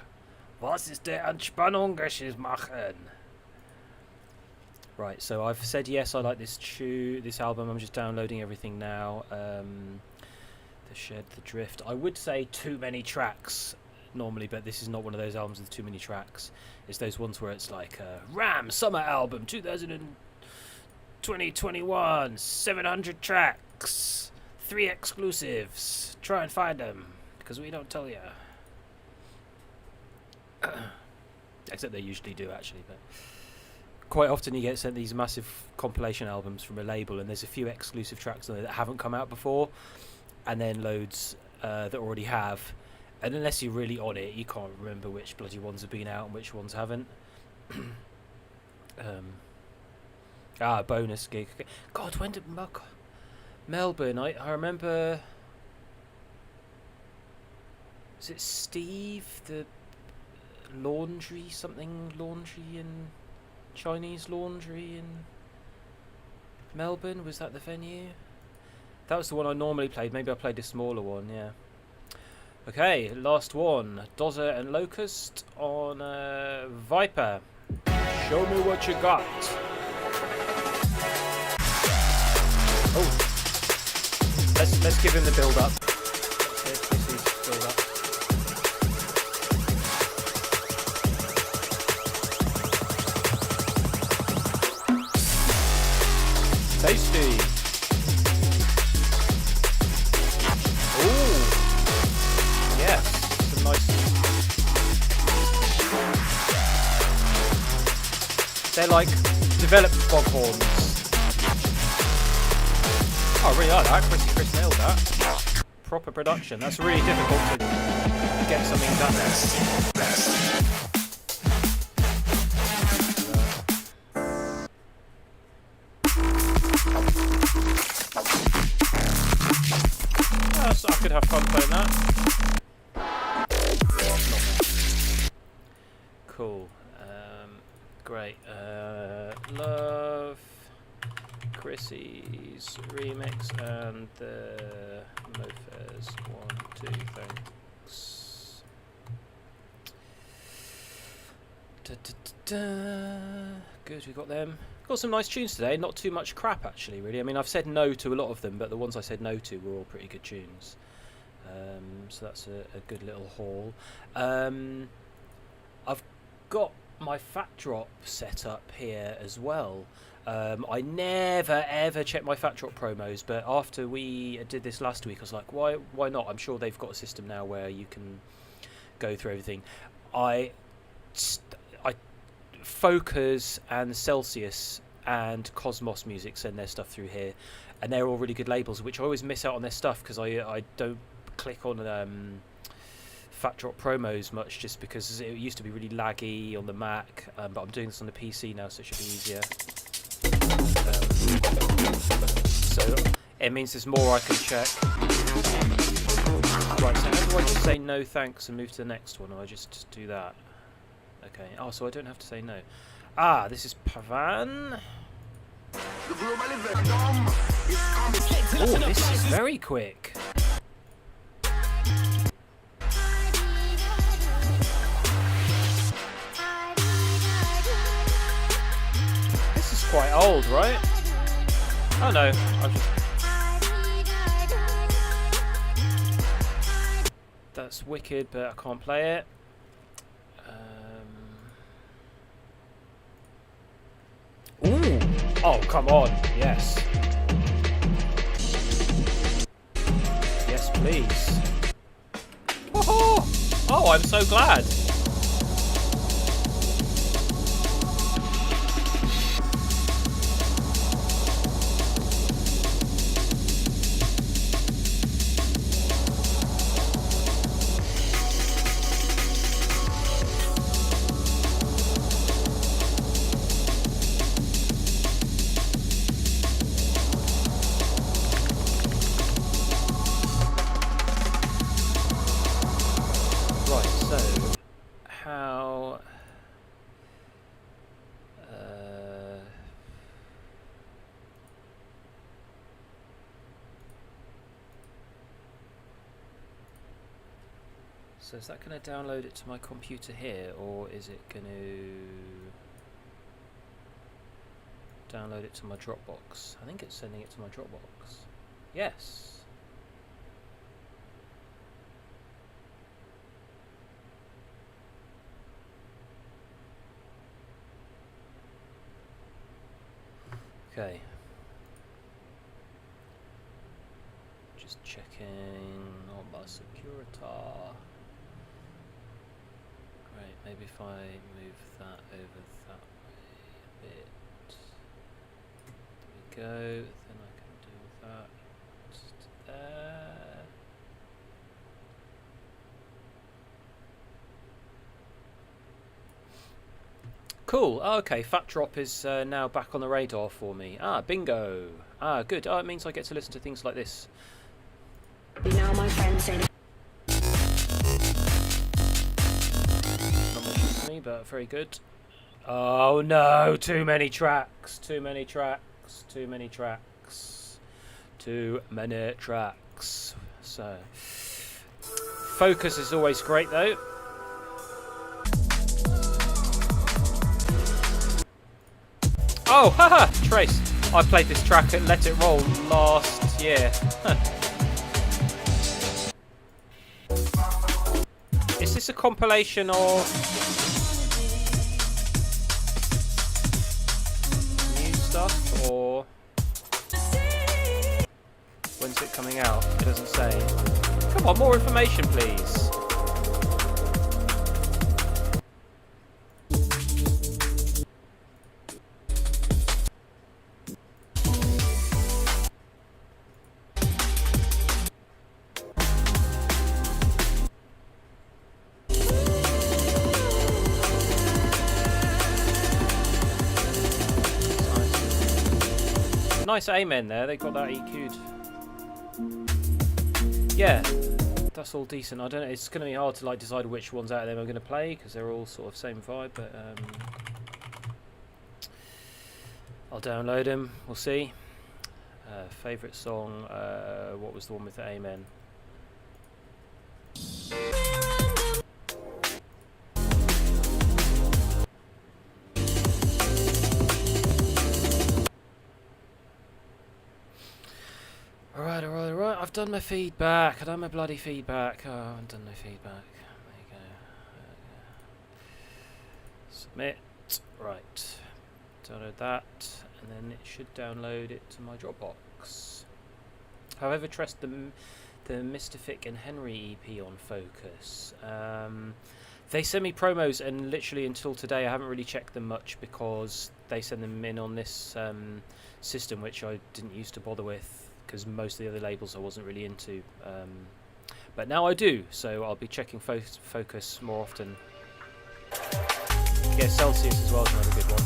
Was ist der Entspannung machen? Right, so I've said yes, I like this this album. I'm just downloading everything now. The Shed, The Drift. I would say too many tracks normally, but this is not one of those albums with too many tracks. It's those ones where it's like Ram Summer Album 2021, 700 tracks, 3 exclusives. Try and find them, because we don't tell you. Except they usually do, actually, but quite often you get sent these massive compilation albums from a label and there's a few exclusive tracks on there that haven't come out before, and then loads that already have, and unless you're really on it you can't remember which bloody ones have been out and which ones haven't. Bonus gig. God, when did Melbourne, I remember, is it Steve, the laundry in Chinese laundry in Melbourne? Was that the venue? That was the one I normally played. Maybe I played a smaller one, yeah. Okay, last one. Dozer and Locust on Viper. Show me what you got. Oh, let's give him the build up. Build up. Tasty. Ooh. Yes. Some nice. They're like developed foghorns. Oh, I really like that. Chris nailed that. Proper production. That's really difficult to get something done there. So I could have fun playing that. Cool. Great. Love Chrissy's remix and the Mofez 1, 2, thanks. Good, we got them. Got some nice tunes today. Not too much crap, actually, really. I mean, I've said no to a lot of them, but the ones I said no to were all pretty good tunes. So that's a good little haul. I've got my Fat Drop set up here as well. I never ever check my Fat Drop promos, but after we did this last week, I was like, why not? I'm sure they've got a system now where you can go through everything. I Focus and Celsius and Cosmos Music send their stuff through here, and they're all really good labels, which I always miss out on their stuff because I don't click on Fat Drop promos much, just because it used to be really laggy on the Mac, but I'm doing this on the PC now, so it should be easier. So it means there's more I can check. Right, so how do I just say no thanks and move to the next one, or I just do that? Okay, oh, so I don't have to say no. Ah, this is Pavan. Oh, this is very quick. This is quite old, right? Oh no, I've just... That's wicked, but I can't play it. Ooh! Oh, come on. Yes. Yes, please. Woohoo! Oh, I'm so glad. So is that going to download it to my computer here, or is it going to download it to my Dropbox? I think it's sending it to my Dropbox. Yes. Okay. Just checking on my Securitar. Great, maybe if I move that over that way a bit. There we go, then I can do that just there. Cool. Oh, okay, Fat Drop is now back on the radar for me. Ah, bingo. Ah, good. Oh, it means I get to listen to things like this. You know, my friends say Not much for me, but very good. Oh no, too many tracks. Too many tracks. Too many tracks. Too many tracks. So, focus is always great though. Oh, haha, Trace. I played this track at Let It Roll last year. Is this a compilation of new stuff, or when's it coming out? It doesn't say. Come on, more information, please. Nice amen there, they got that EQ'd. Yeah, that's all decent. I don't know, it's going to be hard to like decide which ones out of them I'm going to play because they're all sort of same vibe, but I'll download them, we'll see. Favourite song, what was the one with the amen? Alright, I've done my feedback. I've done my bloody feedback. Oh, I've done no feedback. There you go. Submit. Right. Download that, and then it should download it to my Dropbox. However, trust the Mr. Fick and Henry EP on Focus. They send me promos, and literally until today I haven't really checked them much because they send them in on this system, which I didn't used to bother with because most of the other labels I wasn't really into. But now I do, so I'll be checking Focus more often. Yeah, Celsius as well is another good one.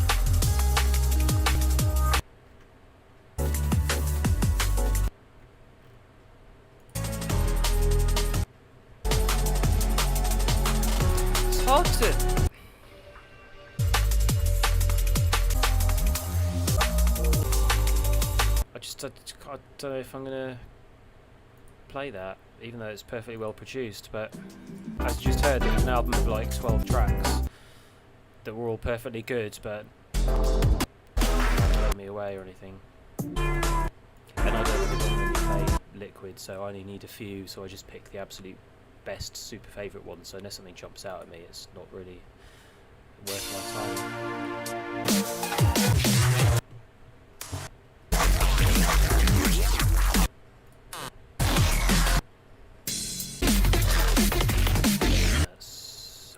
What? I don't know if I'm gonna play that, even though it's perfectly well produced. But as you just heard, it was an album of like 12 tracks that were all perfectly good, but don't blow me away or anything. And I don't really play Liquid, so I only need a few. So I just pick the absolute best, super favourite ones. So unless something jumps out at me, it's not really worth my time.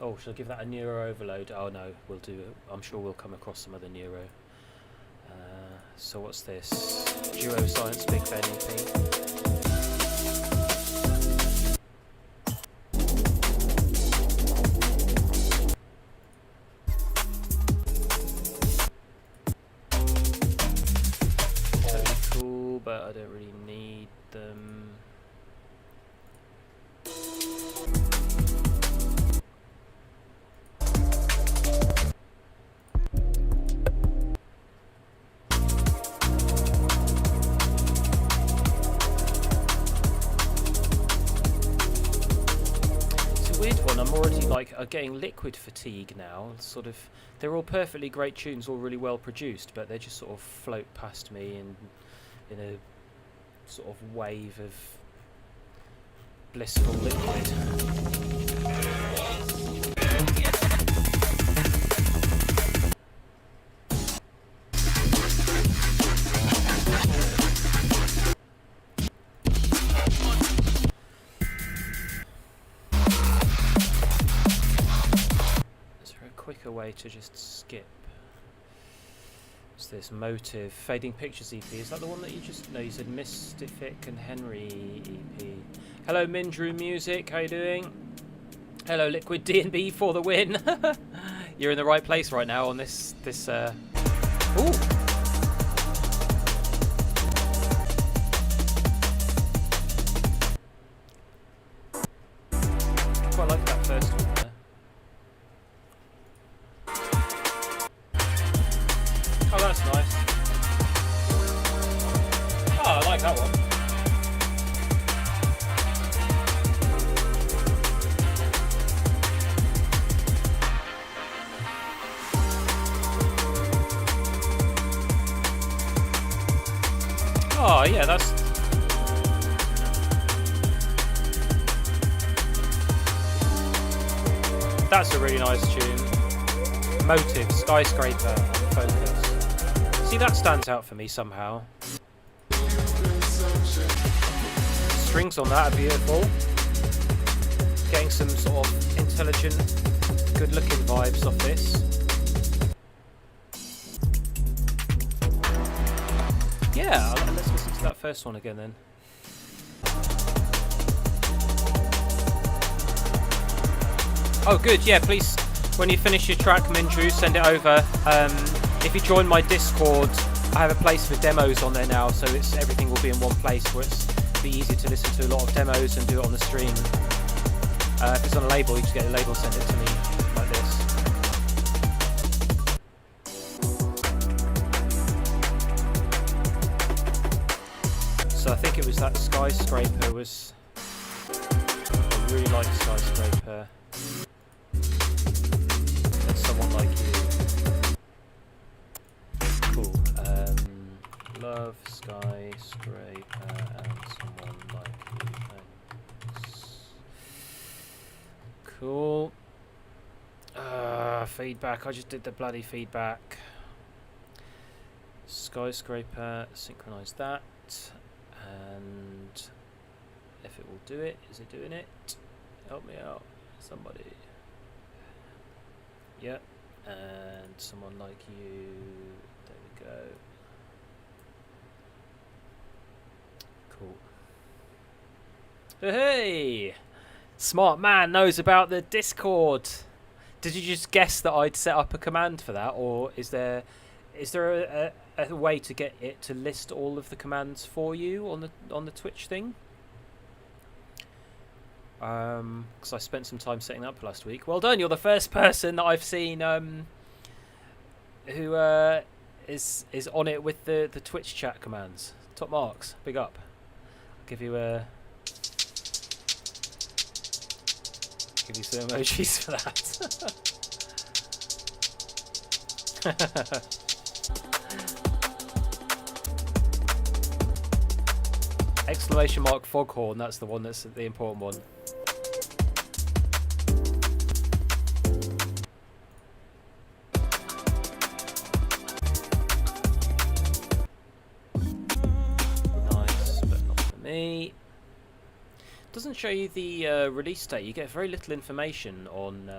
Oh, should I give that a neuro overload? Oh no, we'll do it. I'm sure we'll come across some other neuro. So what's this? Duo Science Big Ben EP. Totally cool, but I don't really need them. Getting Liquid fatigue now. Sort of, they're all perfectly great tunes, all really well produced, but they just sort of float past me in a sort of wave of blissful liquid. Quicker way to just skip. What's this? Motive Fading Pictures EP. Is that the one that you just... No, you said Mystific and Henry EP. Hello Mindrew Music, how you doing? Hello Liquid D&B for the win. You're in the right place right now on this Ooh. Quite like that first one. Oh, that's nice. Oh, I like that one. Oh, yeah, that's a really nice tune. Motive, Skyscraper, and Focus. See, that stands out for me somehow. Strings on that are beautiful. Getting some sort of intelligent, good-looking vibes off this. Yeah, let's listen to that first one again then. Oh, good. Yeah, please, when you finish your track, Mindrew, send it over. If you join my Discord, I have a place for demos on there now, so everything will be in one place where it's be easy to listen to a lot of demos and do it on the stream. If it's on a label, you just get a label, send it to me like this. So I think it was that Skyscraper was... I really like Skyscraper. And Someone Like You. Cool. Love Skyscraper and Someone Like You. Thanks. Cool. Feedback. I just did the bloody feedback. Skyscraper. Synchronize that. And if it will do it, is it doing it? Help me out, somebody. Yep. And Someone Like You. There we go. Cool. Hey! Smart man knows about the Discord. Did you just guess that I'd set up a command for that, or is there a way to get it to list all of the commands for you on the Twitch thing? because I spent some time setting up last week. Well done, you're the first person that I've seen who is on it with the Twitch chat commands. Top marks, big up. I'll give you some emojis for that. Exclamation mark foghorn, that's the one that's the important one. Nice, but not for me. Doesn't show you the release date. You get very little information on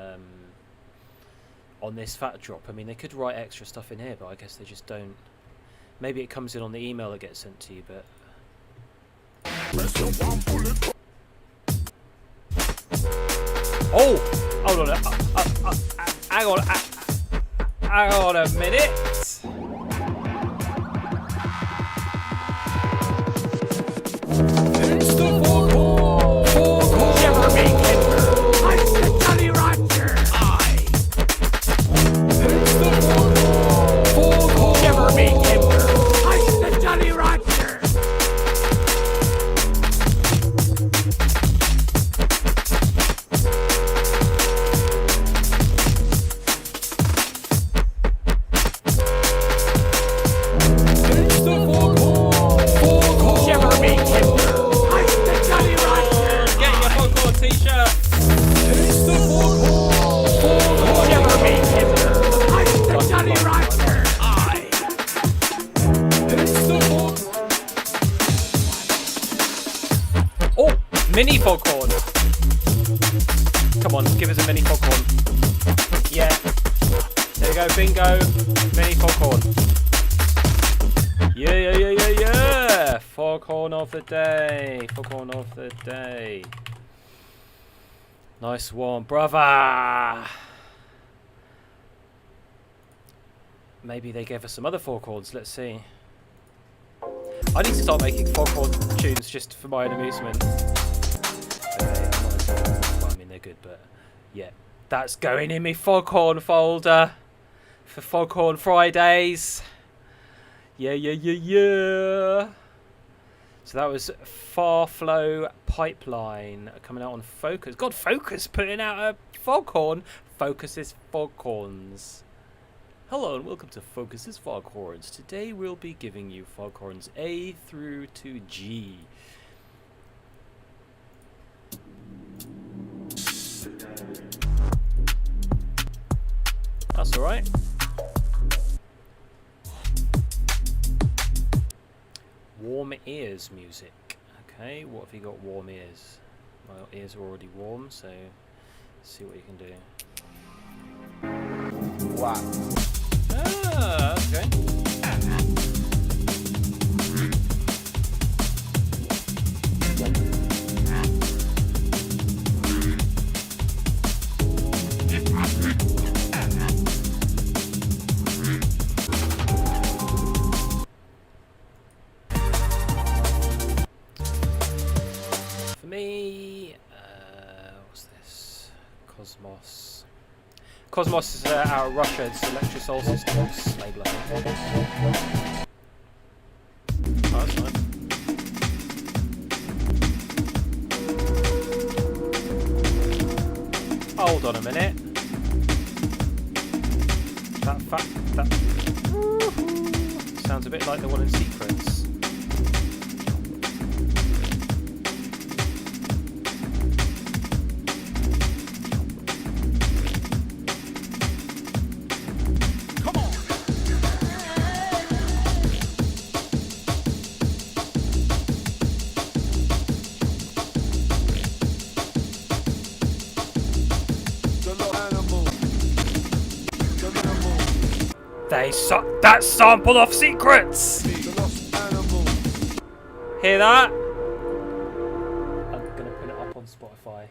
this fat drop. I mean, they could write extra stuff in here, but I guess they just don't. Maybe it comes in on the email that gets sent to you, but... Oh! Hold on. Hang on a minute. It's the Foghorn! Jeremy Kemper! I'm the Jolly Roger! It's the Foghorn! Jeremy Kemper! I'm the Jolly Roger! Mini foghorn. Come on, give us a mini foghorn. Yeah. There we go, bingo. Mini foghorn. Yeah. Foghorn of the day. Foghorn of the day. Nice one, brother. Maybe they gave us some other foghorns. Let's see. I need to start making foghorn tunes just for my own amusement. Well, I mean, they're good, but yeah. That's going in my foghorn folder for Foghorn Fridays. Yeah. So that was Farflow Pipeline coming out on Focus. God, Focus putting out a foghorn. Focus's Foghorns. Hello and welcome to Focus's Foghorns. Today we'll be giving you foghorns A through to G. That's alright. Warm ears music. Okay, what have you got? Warm ears. My ears are already warm, so let's see what you can do. Wow. Ah, okay. For me, what's this? Cosmos. Cosmos is out of Russia. It's Electro Soul Systems label, I think. Oh, that's nice. Hold on a minute. That sounds a bit like the one in Secrets. That sample of Secrets! Hear that? I'm gonna put it up on Spotify.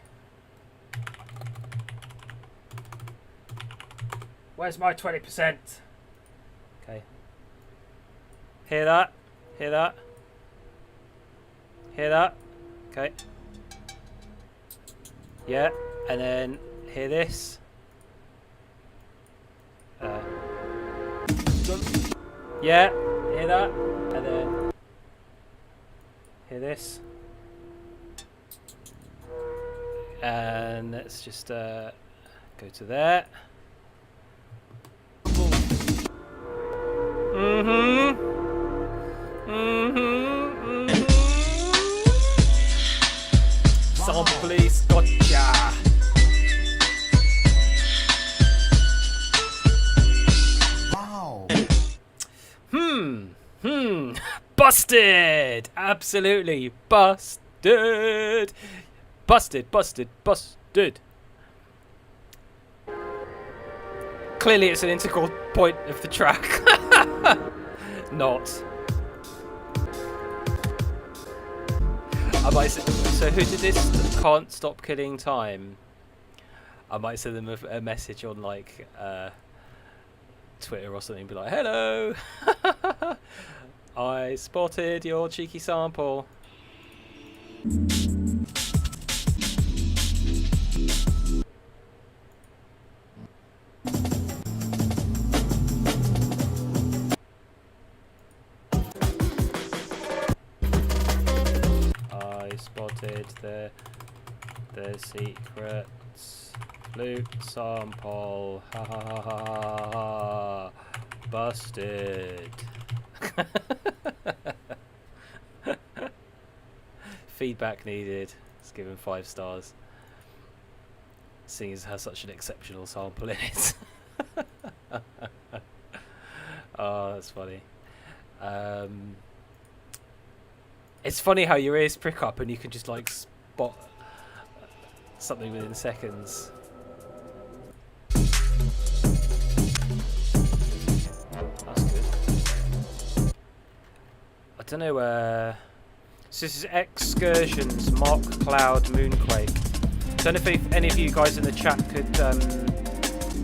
Where's my 20%? Okay. Hear that? Hear that? Hear that? Okay. Yeah, and then hear this. Yeah, hear that, and then hear this. And let's just go to there. Sample police, gotcha. Busted! Absolutely busted! Busted. Clearly it's an integral point of the track. Not. I might say, so who did this Can't Stop Killing Time? I might send them a message on like Twitter or something, be like, hello! I spotted your cheeky sample. I spotted the secret flute sample. Ha ha ha ha ha ha. Busted. Feedback needed. It's given 5 stars. Seeing as it has such an exceptional sample in it. Oh, that's funny. It's funny how your ears prick up and you can just like spot something within seconds. That's good. I don't know. So this is Excursions, Mark Cloud, Moonquake. I don't know if any of you guys in the chat could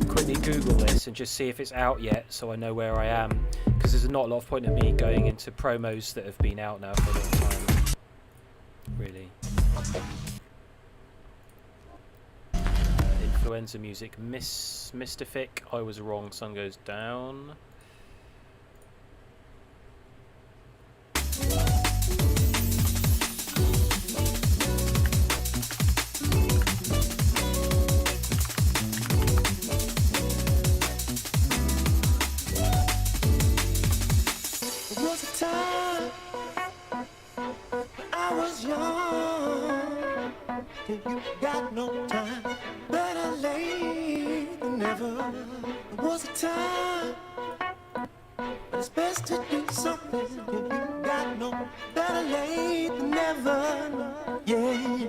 quickly Google this and just see if it's out yet, so I know where I am. Because there's not a lot of point in me going into promos that have been out now for a long time. Really. Influenza music, Mystific. I was wrong. Sun goes down. You got no time, better late than never. There was a time, but it's best to do something. You got no better late than never. Yeah.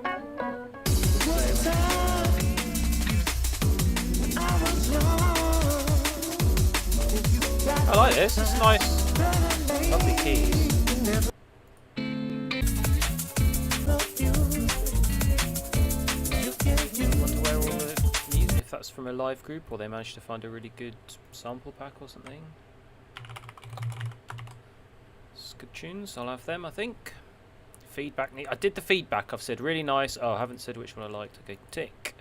There was a time when I was young. I like this. It's nice. Lovely keys. If that's from a live group or they managed to find a really good sample pack or something. It's good tunes. I'll have them, I think. Feedback. I did the feedback. I've said really nice. Oh, I haven't said which one I liked. Okay, tick.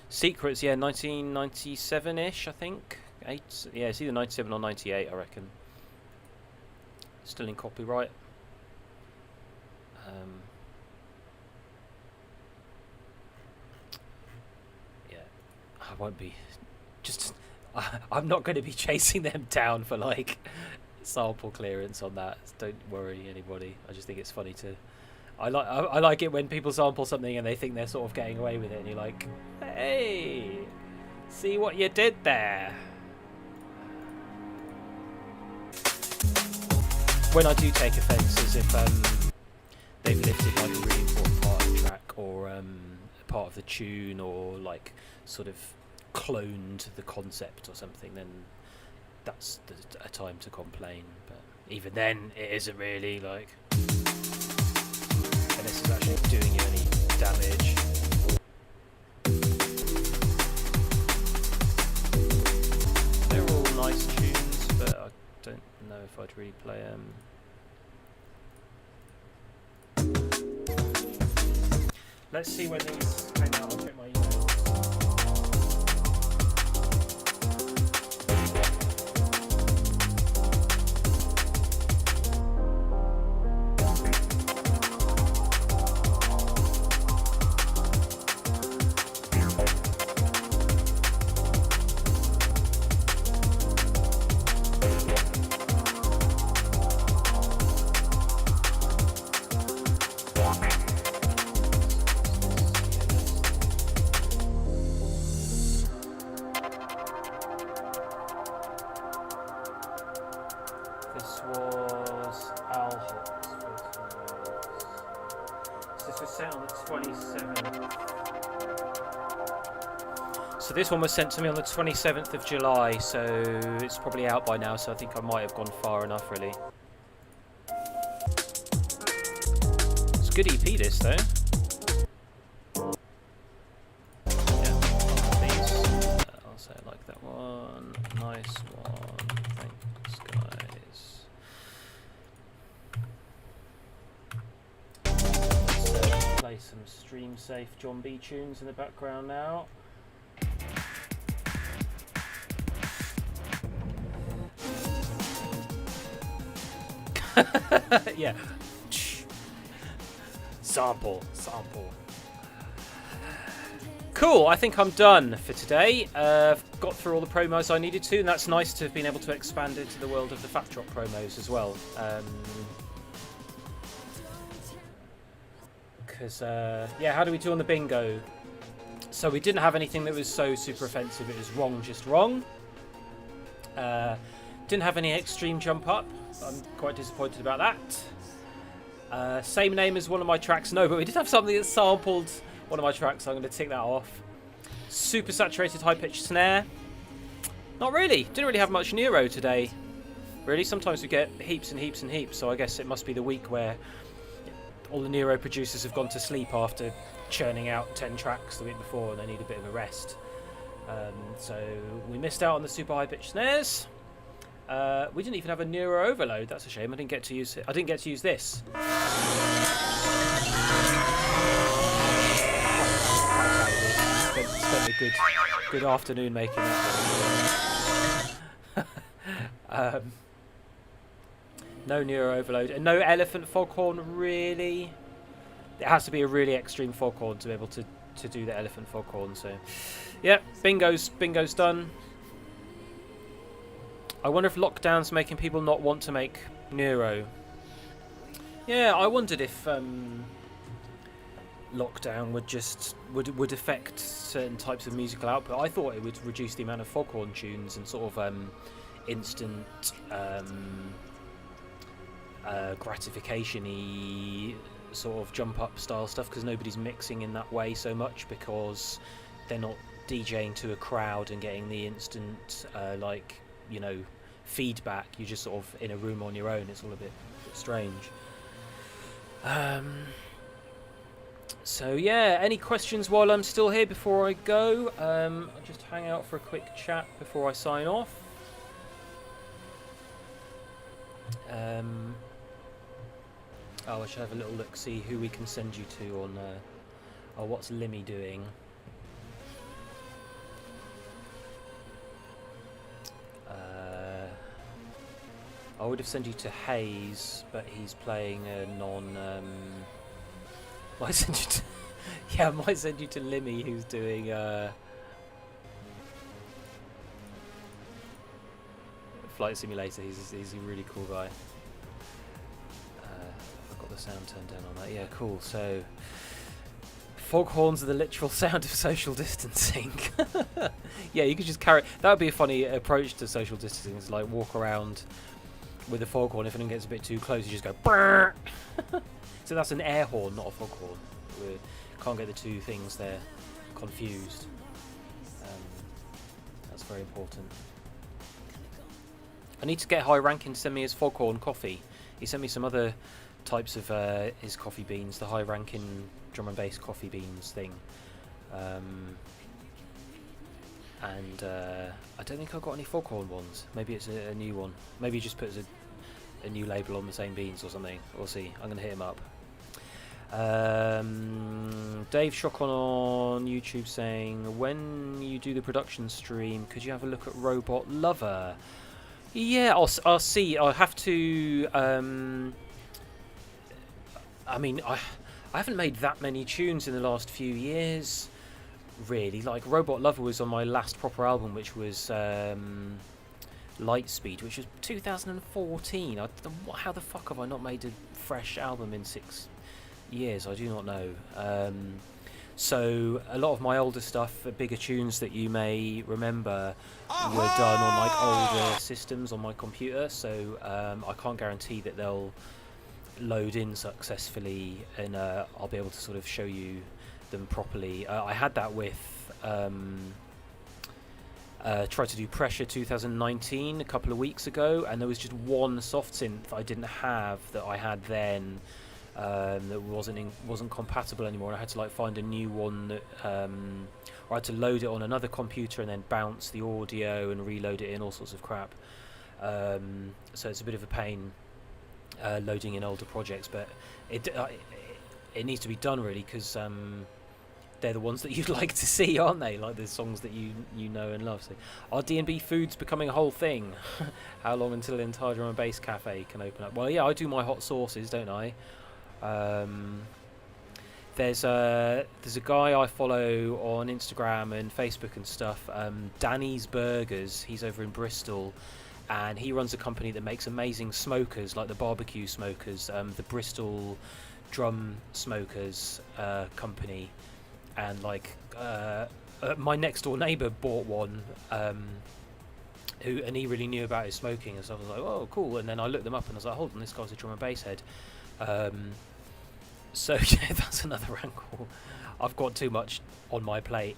Secrets, yeah, 1997-ish, I think. Yeah, it's either 97 or 98, I reckon. Still in copyright. I won't be I'm not going to be chasing them down for like sample clearance on that. Don't worry, anybody. I just think it's funny to I like it when people sample something and they think they're sort of getting away with it and you're like, hey, see what you did there. When I do take offence is if they've lifted like a really important part of the track or part of the tune or like sort of cloned the concept or something, then that's a time to complain. But even then, it isn't really like unless it's actually doing you any damage. They're all nice tunes, but I don't know if I'd really play them. Let's see when these came out. I'll check my emails. This was Al Hot. So this was sent on the 27th. So this one was sent to me on the 27th of July, so it's probably out by now, so I think I might have gone far enough, really. It's a good EP, this, though. Yeah, I'll these. I'll say I like that one. Nice one. Thanks, guys. So, play some stream safe John B tunes in the background now. Yeah. Sample. Cool, I think I'm done for today. I've got through all the promos I needed to, and that's nice to have been able to expand into the world of the Fat Drop promos as well. Because, yeah, how do we do on the bingo? So we didn't have anything that was so super offensive, it was wrong, just wrong. Didn't have any extreme jump up. I'm quite disappointed about that. Same name as one of my tracks. No, but we did have something that sampled one of my tracks, so I'm going to tick that off. Super saturated high-pitched snare. Not really. Didn't really have much Nero today. Really, sometimes we get heaps and heaps and heaps, so I guess it must be the week where all the Nero producers have gone to sleep after churning out 10 tracks the week before and they need a bit of a rest. So we missed out on the super high-pitched snares. We didn't even have a Neuro overload. That's a shame. I didn't get to use it. I didn't get to use this. Spent a good afternoon making that one. No Neuro overload and no elephant foghorn. Really, it has to be a really extreme foghorn to be able to do the elephant foghorn. So, yeah, bingo's done. I wonder if lockdown's making people not want to make Neuro. Yeah, I wondered if lockdown would affect certain types of musical output. I thought it would reduce the amount of foghorn tunes and sort of instant gratification-y sort of jump up style stuff, because nobody's mixing in that way so much, because they're not DJing to a crowd and getting the instant like, you know, feedback. You're just sort of in a room on your own. It's all a bit strange. So yeah, any questions while I'm still here before I go? I'll just hang out for a quick chat before I sign off. Oh, I should have a little look, see who we can send you to on what's Limmy doing. I would have sent you to Hayes, but he's playing a non. Might send you to, yeah, I might send you to Limmy, who's doing Flight Simulator. He's a really cool guy. I've got the sound turned down on that. Yeah, cool. So, foghorns are the literal sound of social distancing. Yeah, you could just carry. That would be a funny approach to social distancing. It's like walk around with a foghorn. If anyone gets a bit too close, you just go. Brrr. So that's an air horn, not a foghorn. We can't get the two things there confused. That's very important. I need to get High Ranking to send me his foghorn coffee. He sent me some other types of his coffee beans, the High Ranking drum and bass coffee beans thing. And I don't think I've got any foghorn ones. Maybe it's a new one. Maybe he just puts a new label on the same beans or something. We'll see. I'm going to hit him up. Dave Shockon on YouTube saying, when you do the production stream, could you have a look at Robot Lover? Yeah, I'll see. I'll have to. I mean, I haven't made that many tunes in the last few years, really. Like, Robot Lover was on my last proper album, which was Lightspeed, which was 2014. How the fuck have I not made a fresh album in 6 years? I do not know. So a lot of my older stuff, bigger tunes that you may remember, were done on like older systems on my computer. So I can't guarantee that they'll load in successfully, and I'll be able to sort of show you them properly. I had that with tried to do Pressure 2019 a couple of weeks ago, and there was just one soft synth I didn't have that I had then. That wasn't compatible anymore, and I had to like find a new one that or I had to load it on another computer and then bounce the audio and reload it in, all sorts of crap. So it's a bit of a pain loading in older projects, but it needs to be done really, because they're the ones that you'd like to see, aren't they? Like the songs that you know and love. So, are D&B Foods becoming a whole thing? How long until an entire drum and bass cafe can open up? Well, yeah, I do my hot sauces, don't I? There's a guy I follow on Instagram and Facebook and stuff, Danny's Burgers. He's over in Bristol, and he runs a company that makes amazing smokers, like the barbecue smokers, the Bristol Drum Smokers company. And like my next door neighbour bought one, and he really knew about his smoking and stuff. I was like, oh cool, and then I looked them up and I was like, hold on, this guy's a drum and bass head. So yeah, that's another angle. I've got too much on my plate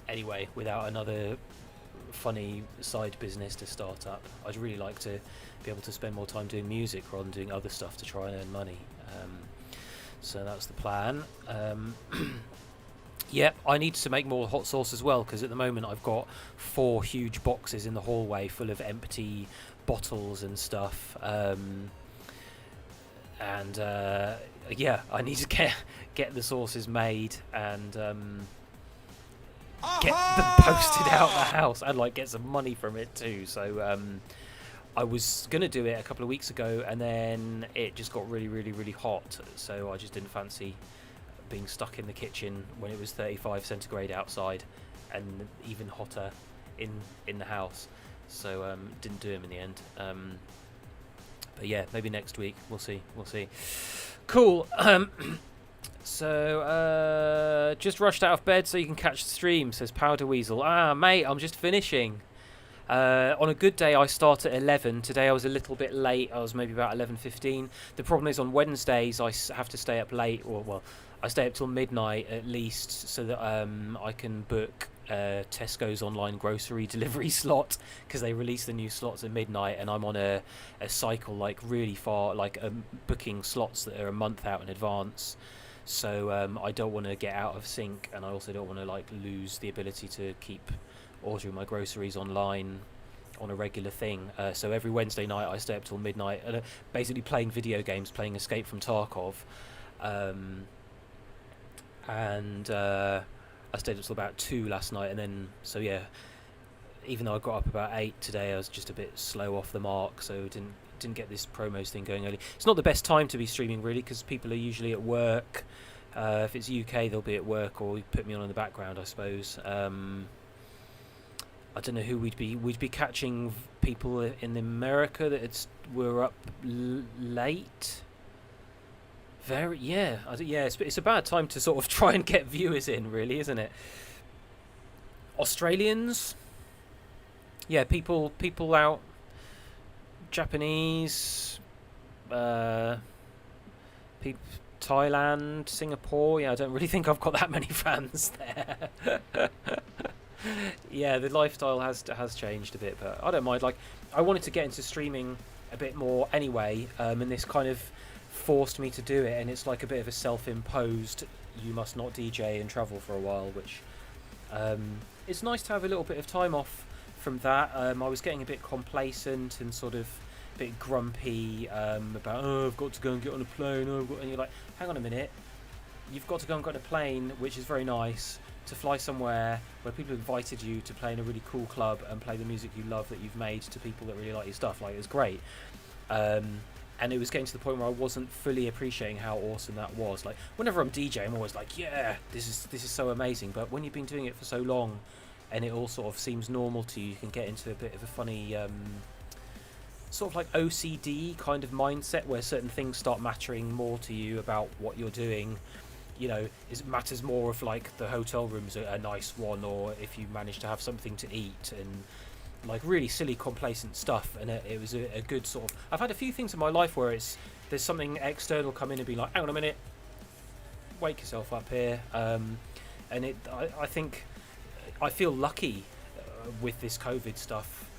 anyway without another funny side business to start up. I'd really like to be able to spend more time doing music rather than doing other stuff to try and earn money. So that's the plan. Yeah, I need to make more hot sauce as well, because at the moment I've got 4 huge boxes in the hallway full of empty bottles and stuff. Yeah, I need to get the sauces made and get them posted out the house and like get some money from it too. So I was gonna do it a couple of weeks ago, and then it just got really, really, really hot. So I just didn't fancy being stuck in the kitchen when it was 35 centigrade outside, and even hotter in the house. So didn't do them in the end. But yeah, maybe next week. We'll see. Cool. So just rushed out of bed so you can catch the stream, says Powder Weasel. Mate, I'm just finishing. On a good day I start at 11. Today I was a little bit late. I was maybe about 11:15. The problem is on Wednesdays I have to stay up late, or I stay up till midnight at least, so that I can book Tesco's online grocery delivery slot, because they release the new slots at midnight, and I'm on a cycle like really far, like booking slots that are a month out in advance. So I don't want to get out of sync, and I also don't want to like lose the ability to keep ordering my groceries online on a regular thing. So every Wednesday night I stay up till midnight, basically playing video games, playing Escape from Tarkov. And I stayed up till about 2 last night, and then so yeah, even though I got up about 8 today, I was just a bit slow off the mark, so didn't get this promos thing going early. It's not the best time to be streaming really, because people are usually at work. If it's UK, they'll be at work, or put me on in the background, I suppose. I don't know who we'd be catching people in America that were up late. It's a bad time to sort of try and get viewers in, really, isn't it? Australians, yeah, people out. Japanese, Thailand, Singapore. Yeah, I don't really think I've got that many fans there. Yeah, the lifestyle has changed a bit, but I don't mind. Like, I wanted to get into streaming a bit more anyway, and this kind of forced me to do it, and it's like a bit of a self-imposed you must not DJ and travel for a while, which it's nice to have a little bit of time off from that. I was getting a bit complacent and sort of bit grumpy about, oh, I've got to go and get on a plane, and you're like, hang on a minute, you've got to go and get on a plane, which is very nice, to fly somewhere where people invited you to play in a really cool club and play the music you love that you've made to people that really like your stuff. Like, it was great. And it was getting to the point where I wasn't fully appreciating how awesome that was. Like, whenever I'm DJing, I'm always like, yeah, this is so amazing. But when you've been doing it for so long and it all sort of seems normal to you, you can get into a bit of a funny sort of like OCD kind of mindset where certain things start mattering more to you about what you're doing. You know, it matters more if like the hotel room's a nice one, or if you manage to have something to eat, and like really silly complacent stuff. And it was a good sort of, I've had a few things in my life where there's something external come in and be like, hang on a minute, wake yourself up here. And I think I feel lucky with this COVID stuff,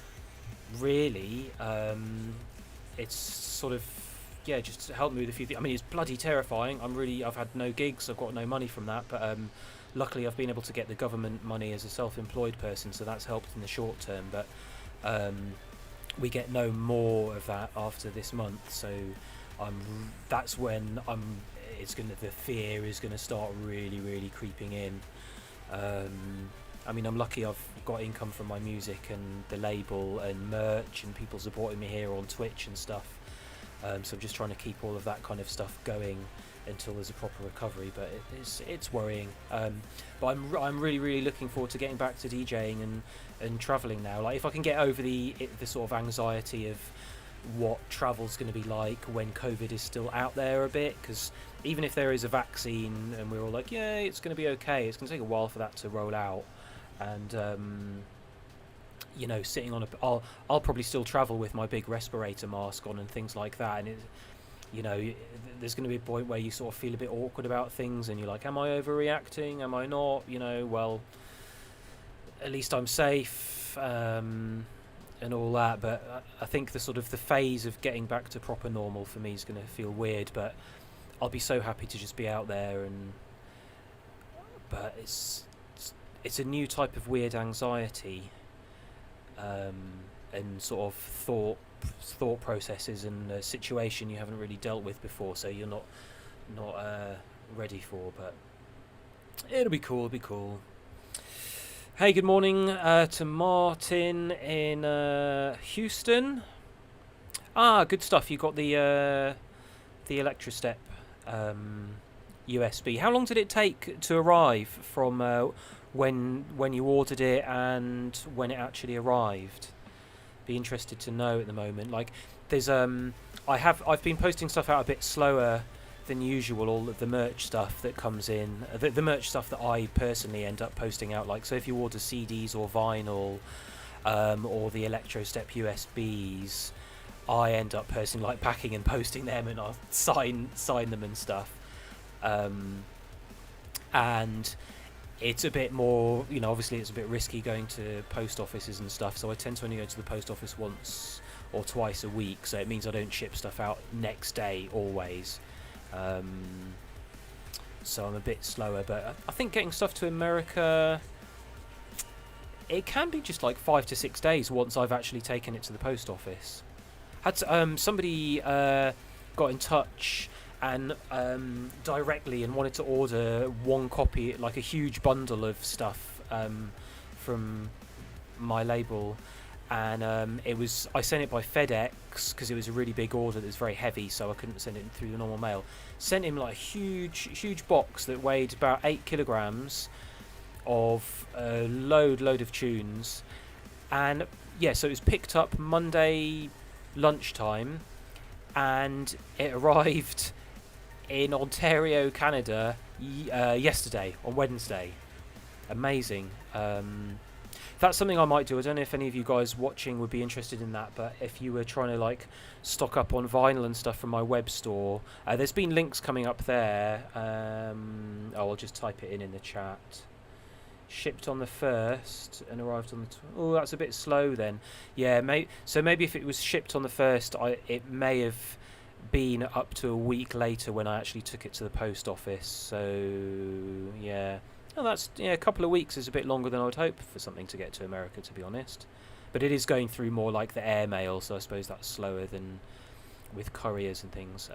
really. It's sort of, yeah, just helped me with a few things. I mean, it's bloody terrifying. I've had no gigs, I've got no money from that, but luckily I've been able to get the government money as a self-employed person, so that's helped in the short term. But we get no more of that after this month, so that's when the fear is gonna start really, really creeping in. I mean, I'm lucky I've got income from my music and the label and merch and people supporting me here on Twitch and stuff. So I'm just trying to keep all of that kind of stuff going until there's a proper recovery, but it's worrying. But I'm really, really looking forward to getting back to DJing and travelling now. Like, if I can get over the sort of anxiety of what travel's going to be like when COVID is still out there a bit, because even if there is a vaccine and we're all like, yeah, it's going to be okay, it's going to take a while for that to roll out. And you know, sitting on I'll probably still travel with my big respirator mask on and things like that, and you know, there's going to be a point where you sort of feel a bit awkward about things and you're like, am I overreacting, am I not, you know? Well, at least I'm safe, and all that. But I think the sort of the phase of getting back to proper normal for me is going to feel weird, but I'll be so happy to just be out there. But it's a new type of weird anxiety, and sort of thought processes and a situation you haven't really dealt with before, so you're not ready for. But it'll be cool. Hey, good morning to Martin in Houston. Good stuff. You got the Electrostep USB. How long did it take to arrive from when you ordered it and when it actually arrived? Be interested to know at the moment. Like, there's I've been posting stuff out a bit slower than usual, all of the merch stuff that comes in, the merch stuff that I personally end up posting out. Like, so if you order CDs or vinyl, or the Electrostep USBs, I end up personally like packing and posting them, and I'll sign them and stuff. And it's a bit more, you know, obviously it's a bit risky going to post offices and stuff, so I tend to only go to the post office once or twice a week, so it means I don't ship stuff out next day always. So I'm a bit slower, but I think getting stuff to America, it can be just like 5 to 6 days once I've actually taken it to the post office. Had somebody got in touch and directly and wanted to order one copy, like a huge bundle of stuff from my label, and I sent it by FedEx because it was a really big order that was very heavy, so I couldn't send it through the normal mail. Sent him like a huge box that weighed about 8 kilograms of a load of tunes, and yeah, so it was picked up Monday lunchtime and it arrived in Ontario, Canada yesterday, on Wednesday. Amazing. That's something I might do. I don't know if any of you guys watching would be interested in that, but if you were trying to like stock up on vinyl and stuff from my web store, there's been links coming up there. I'll just type it in the chat. Shipped on the 1st and arrived on the oh, that's a bit slow then. Yeah, so maybe if it was shipped on the 1st, it may have been up to a week later when I actually took it to the post office. So yeah, that's, yeah, a couple of weeks is a bit longer than I would hope for something to get to America, to be honest. but it is going through more like the airmail, so I suppose that's slower than with couriers and things.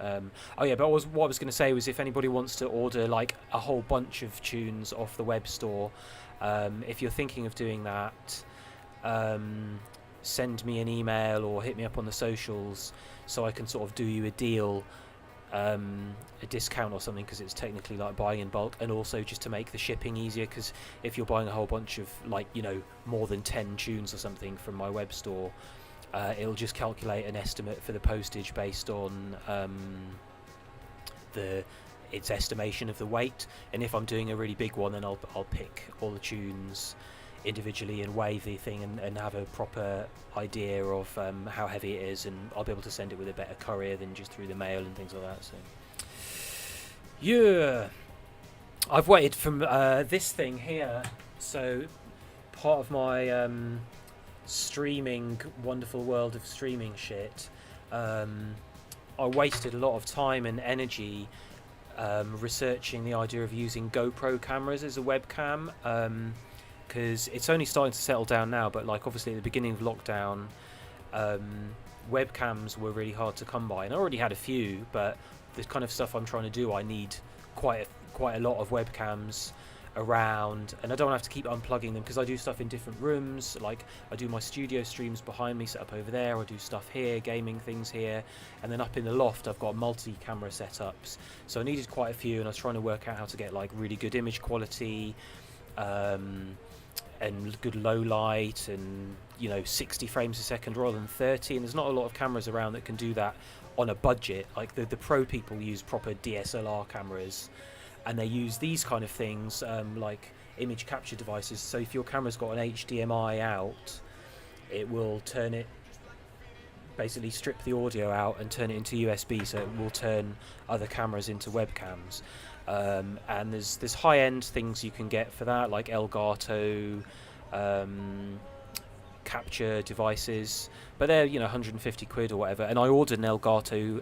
Oh yeah, but what I was going to say was, if anybody wants to order like a whole bunch of tunes off the web store, if you're thinking of doing that, send me an email or hit me up on the socials so I can sort of do you a deal, a discount or something, because it's technically like buying in bulk, and also just to make the shipping easier, because if you're buying a whole bunch of, like, you know, more than 10 tunes or something from my web store, it'll just calculate an estimate for the postage based on its estimation of the weight. And if I'm doing a really big one, then I'll pick all the tunes individually and weigh the thing and have a proper idea of how heavy it is, and I'll be able to send it with a better courier than just through the mail and things like that. So yeah, I've waited from this thing here. So part of my streaming wonderful world of streaming shit, I wasted a lot of time and energy researching the idea of using GoPro cameras as a webcam, because it's only starting to settle down now, but like obviously at the beginning of lockdown, webcams were really hard to come by, and I already had a few, but the kind of stuff I'm trying to do, I need quite a lot of webcams around, and I don't have to keep unplugging them, because I do stuff in different rooms. Like I do my studio streams behind me set up over there, I do stuff here, gaming things here, and then up in the loft I've got multi-camera setups, so I needed quite a few, and I was trying to work out how to get like really good image quality, and good low light, and 60 frames a second rather than 30, and there's not a lot of cameras around that can do that on a budget. Like the pro people use proper DSLR cameras, and they use these kind of things, like image capture devices. So if your camera's got an HDMI out, it will basically strip the audio out and turn it into USB, so it will turn other cameras into webcams. And there's high-end things you can get for that, like Elgato capture devices, but they're 150 quid or whatever. And I ordered an Elgato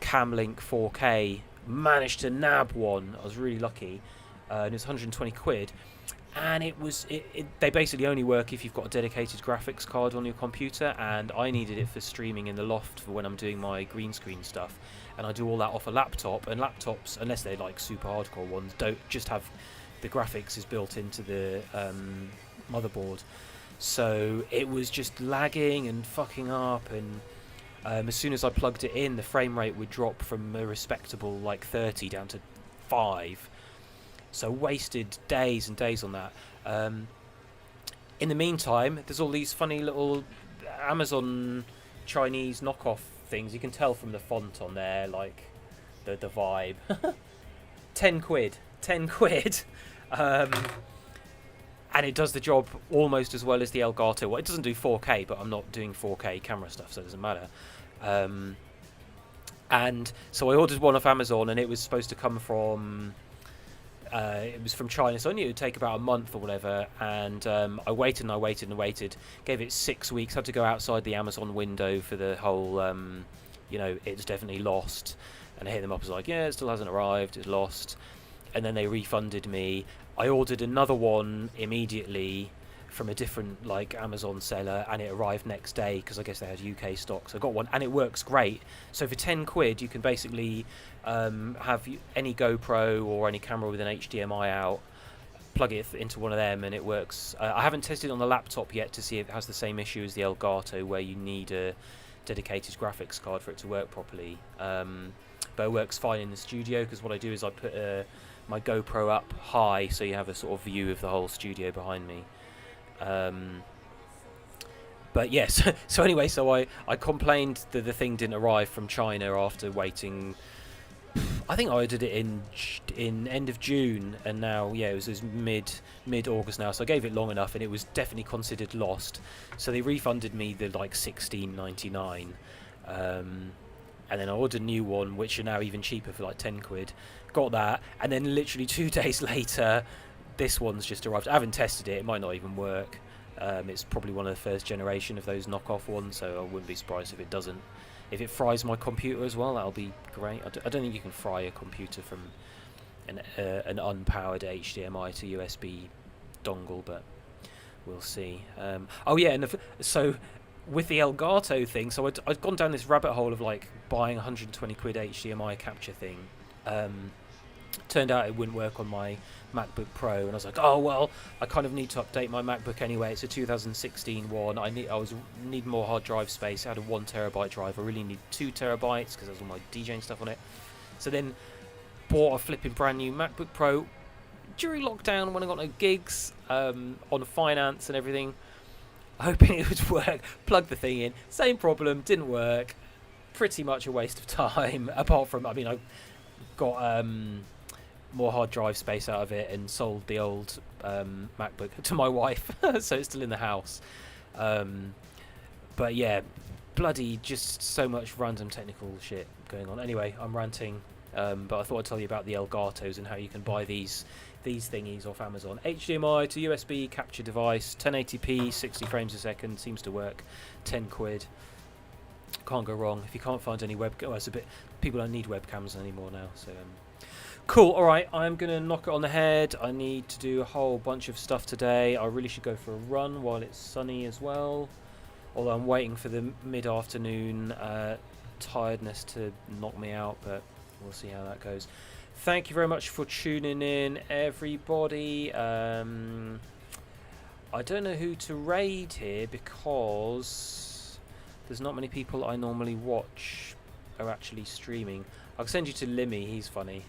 Camlink 4K, managed to nab one. I was really lucky, and it was 120 quid. And they basically only work if you've got a dedicated graphics card on your computer, and I needed it for streaming in the loft for when I'm doing my green screen stuff, and I do all that off a laptop. And laptops, unless they're like super hardcore ones, don't just have the graphics is built into the motherboard, so it was just lagging and fucking up, and as soon as I plugged it in, the frame rate would drop from a respectable like 30 down to 5. So wasted days and days on that. In the meantime, there's all these funny little Amazon Chinese knockoff things. You can tell from the font on there, like the vibe. 10 quid. And it does the job almost as well as the Elgato. Well, it doesn't do 4K, but I'm not doing 4K camera stuff, so it doesn't matter. And so I ordered one off Amazon, and it was supposed to come from... it was from China, so I knew it would take about a month or whatever, and I waited, gave it 6 weeks, had to go outside the Amazon window for the whole, it's definitely lost, and I hit them up, I was like, yeah, it still hasn't arrived, it's lost, and then they refunded me. I ordered another one immediately from a different like Amazon seller, and it arrived next day, because I guess they had UK stock, so I got one, and it works great. So for 10 quid you can basically have any GoPro or any camera with an HDMI out, plug it into one of them, and it works. I haven't tested it on the laptop yet to see if it has the same issue as the Elgato, where you need a dedicated graphics card for it to work properly, but it works fine in the studio, because what I do is I put my GoPro up high, so you have a sort of view of the whole studio behind me. But yes, so anyway, so I complained that the thing didn't arrive from China after waiting. I think I ordered it in end of June, and now it was mid August now. So I gave it long enough, and it was definitely considered lost. So they refunded me the like $16.99, and then I ordered a new one, which are now even cheaper for like 10 quid. Got that, and then literally 2 days later, this one's just arrived. I haven't tested it; it might not even work. It's probably one of the first generation of those knockoff ones, so I wouldn't be surprised if it doesn't. If it fries my computer as well, that'll be great. I don't think you can fry a computer from an unpowered HDMI to USB dongle, but we'll see. Oh yeah, and so with the Elgato thing, so I'd gone down this rabbit hole of like buying 120 quid HDMI capture thing. Turned out it wouldn't work on my MacBook Pro, and I was like, oh well, I kind of need to update my MacBook anyway. It's a 2016 one. I need more hard drive space. I had a 1 terabyte drive. I really need 2 terabytes because there's all my DJing stuff on it. So then bought a flipping brand new MacBook Pro during lockdown when I got no gigs, on finance and everything, hoping it would work. Plugged the thing in, same problem, didn't work. Pretty much a waste of time. Apart from, I mean, I got more hard drive space out of it and sold the old MacBook to my wife, so it's still in the house. But yeah, bloody just so much random technical shit going on. Anyway, I'm ranting, but I thought I'd tell you about the Elgatos and how you can buy these thingies off Amazon. HDMI to USB capture device, 1080p, 60 frames a second, seems to work. 10 quid. Can't go wrong. If you can't find any webcam, it's a bit. People don't need webcams anymore now. So cool. All right, I'm gonna knock it on the head. I need to do a whole bunch of stuff today. I really should go for a run while it's sunny as well. Although I'm waiting for the mid-afternoon tiredness to knock me out, but we'll see how that goes. Thank you very much for tuning in, everybody. I don't know who to raid here because there's not many people I normally watch are actually streaming. I'll send you to Limmy, he's funny.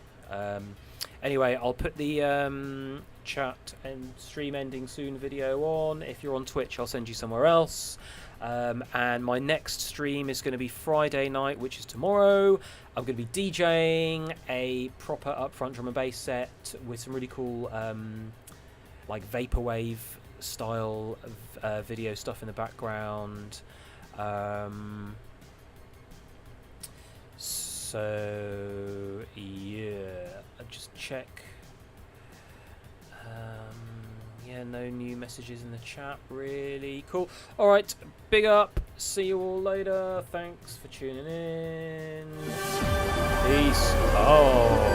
Anyway, I'll put the chat and stream ending soon video on. If you're on Twitch, I'll send you somewhere else. And my next stream is going to be Friday night, which is tomorrow. I'm going to be DJing a proper upfront drum and bass set with some really cool like vaporwave style video stuff in the background. So yeah, I'll just check. Yeah, no new messages in the chat, really. Cool. Alright, big up. See you all later. Thanks for tuning in. Peace. Oh.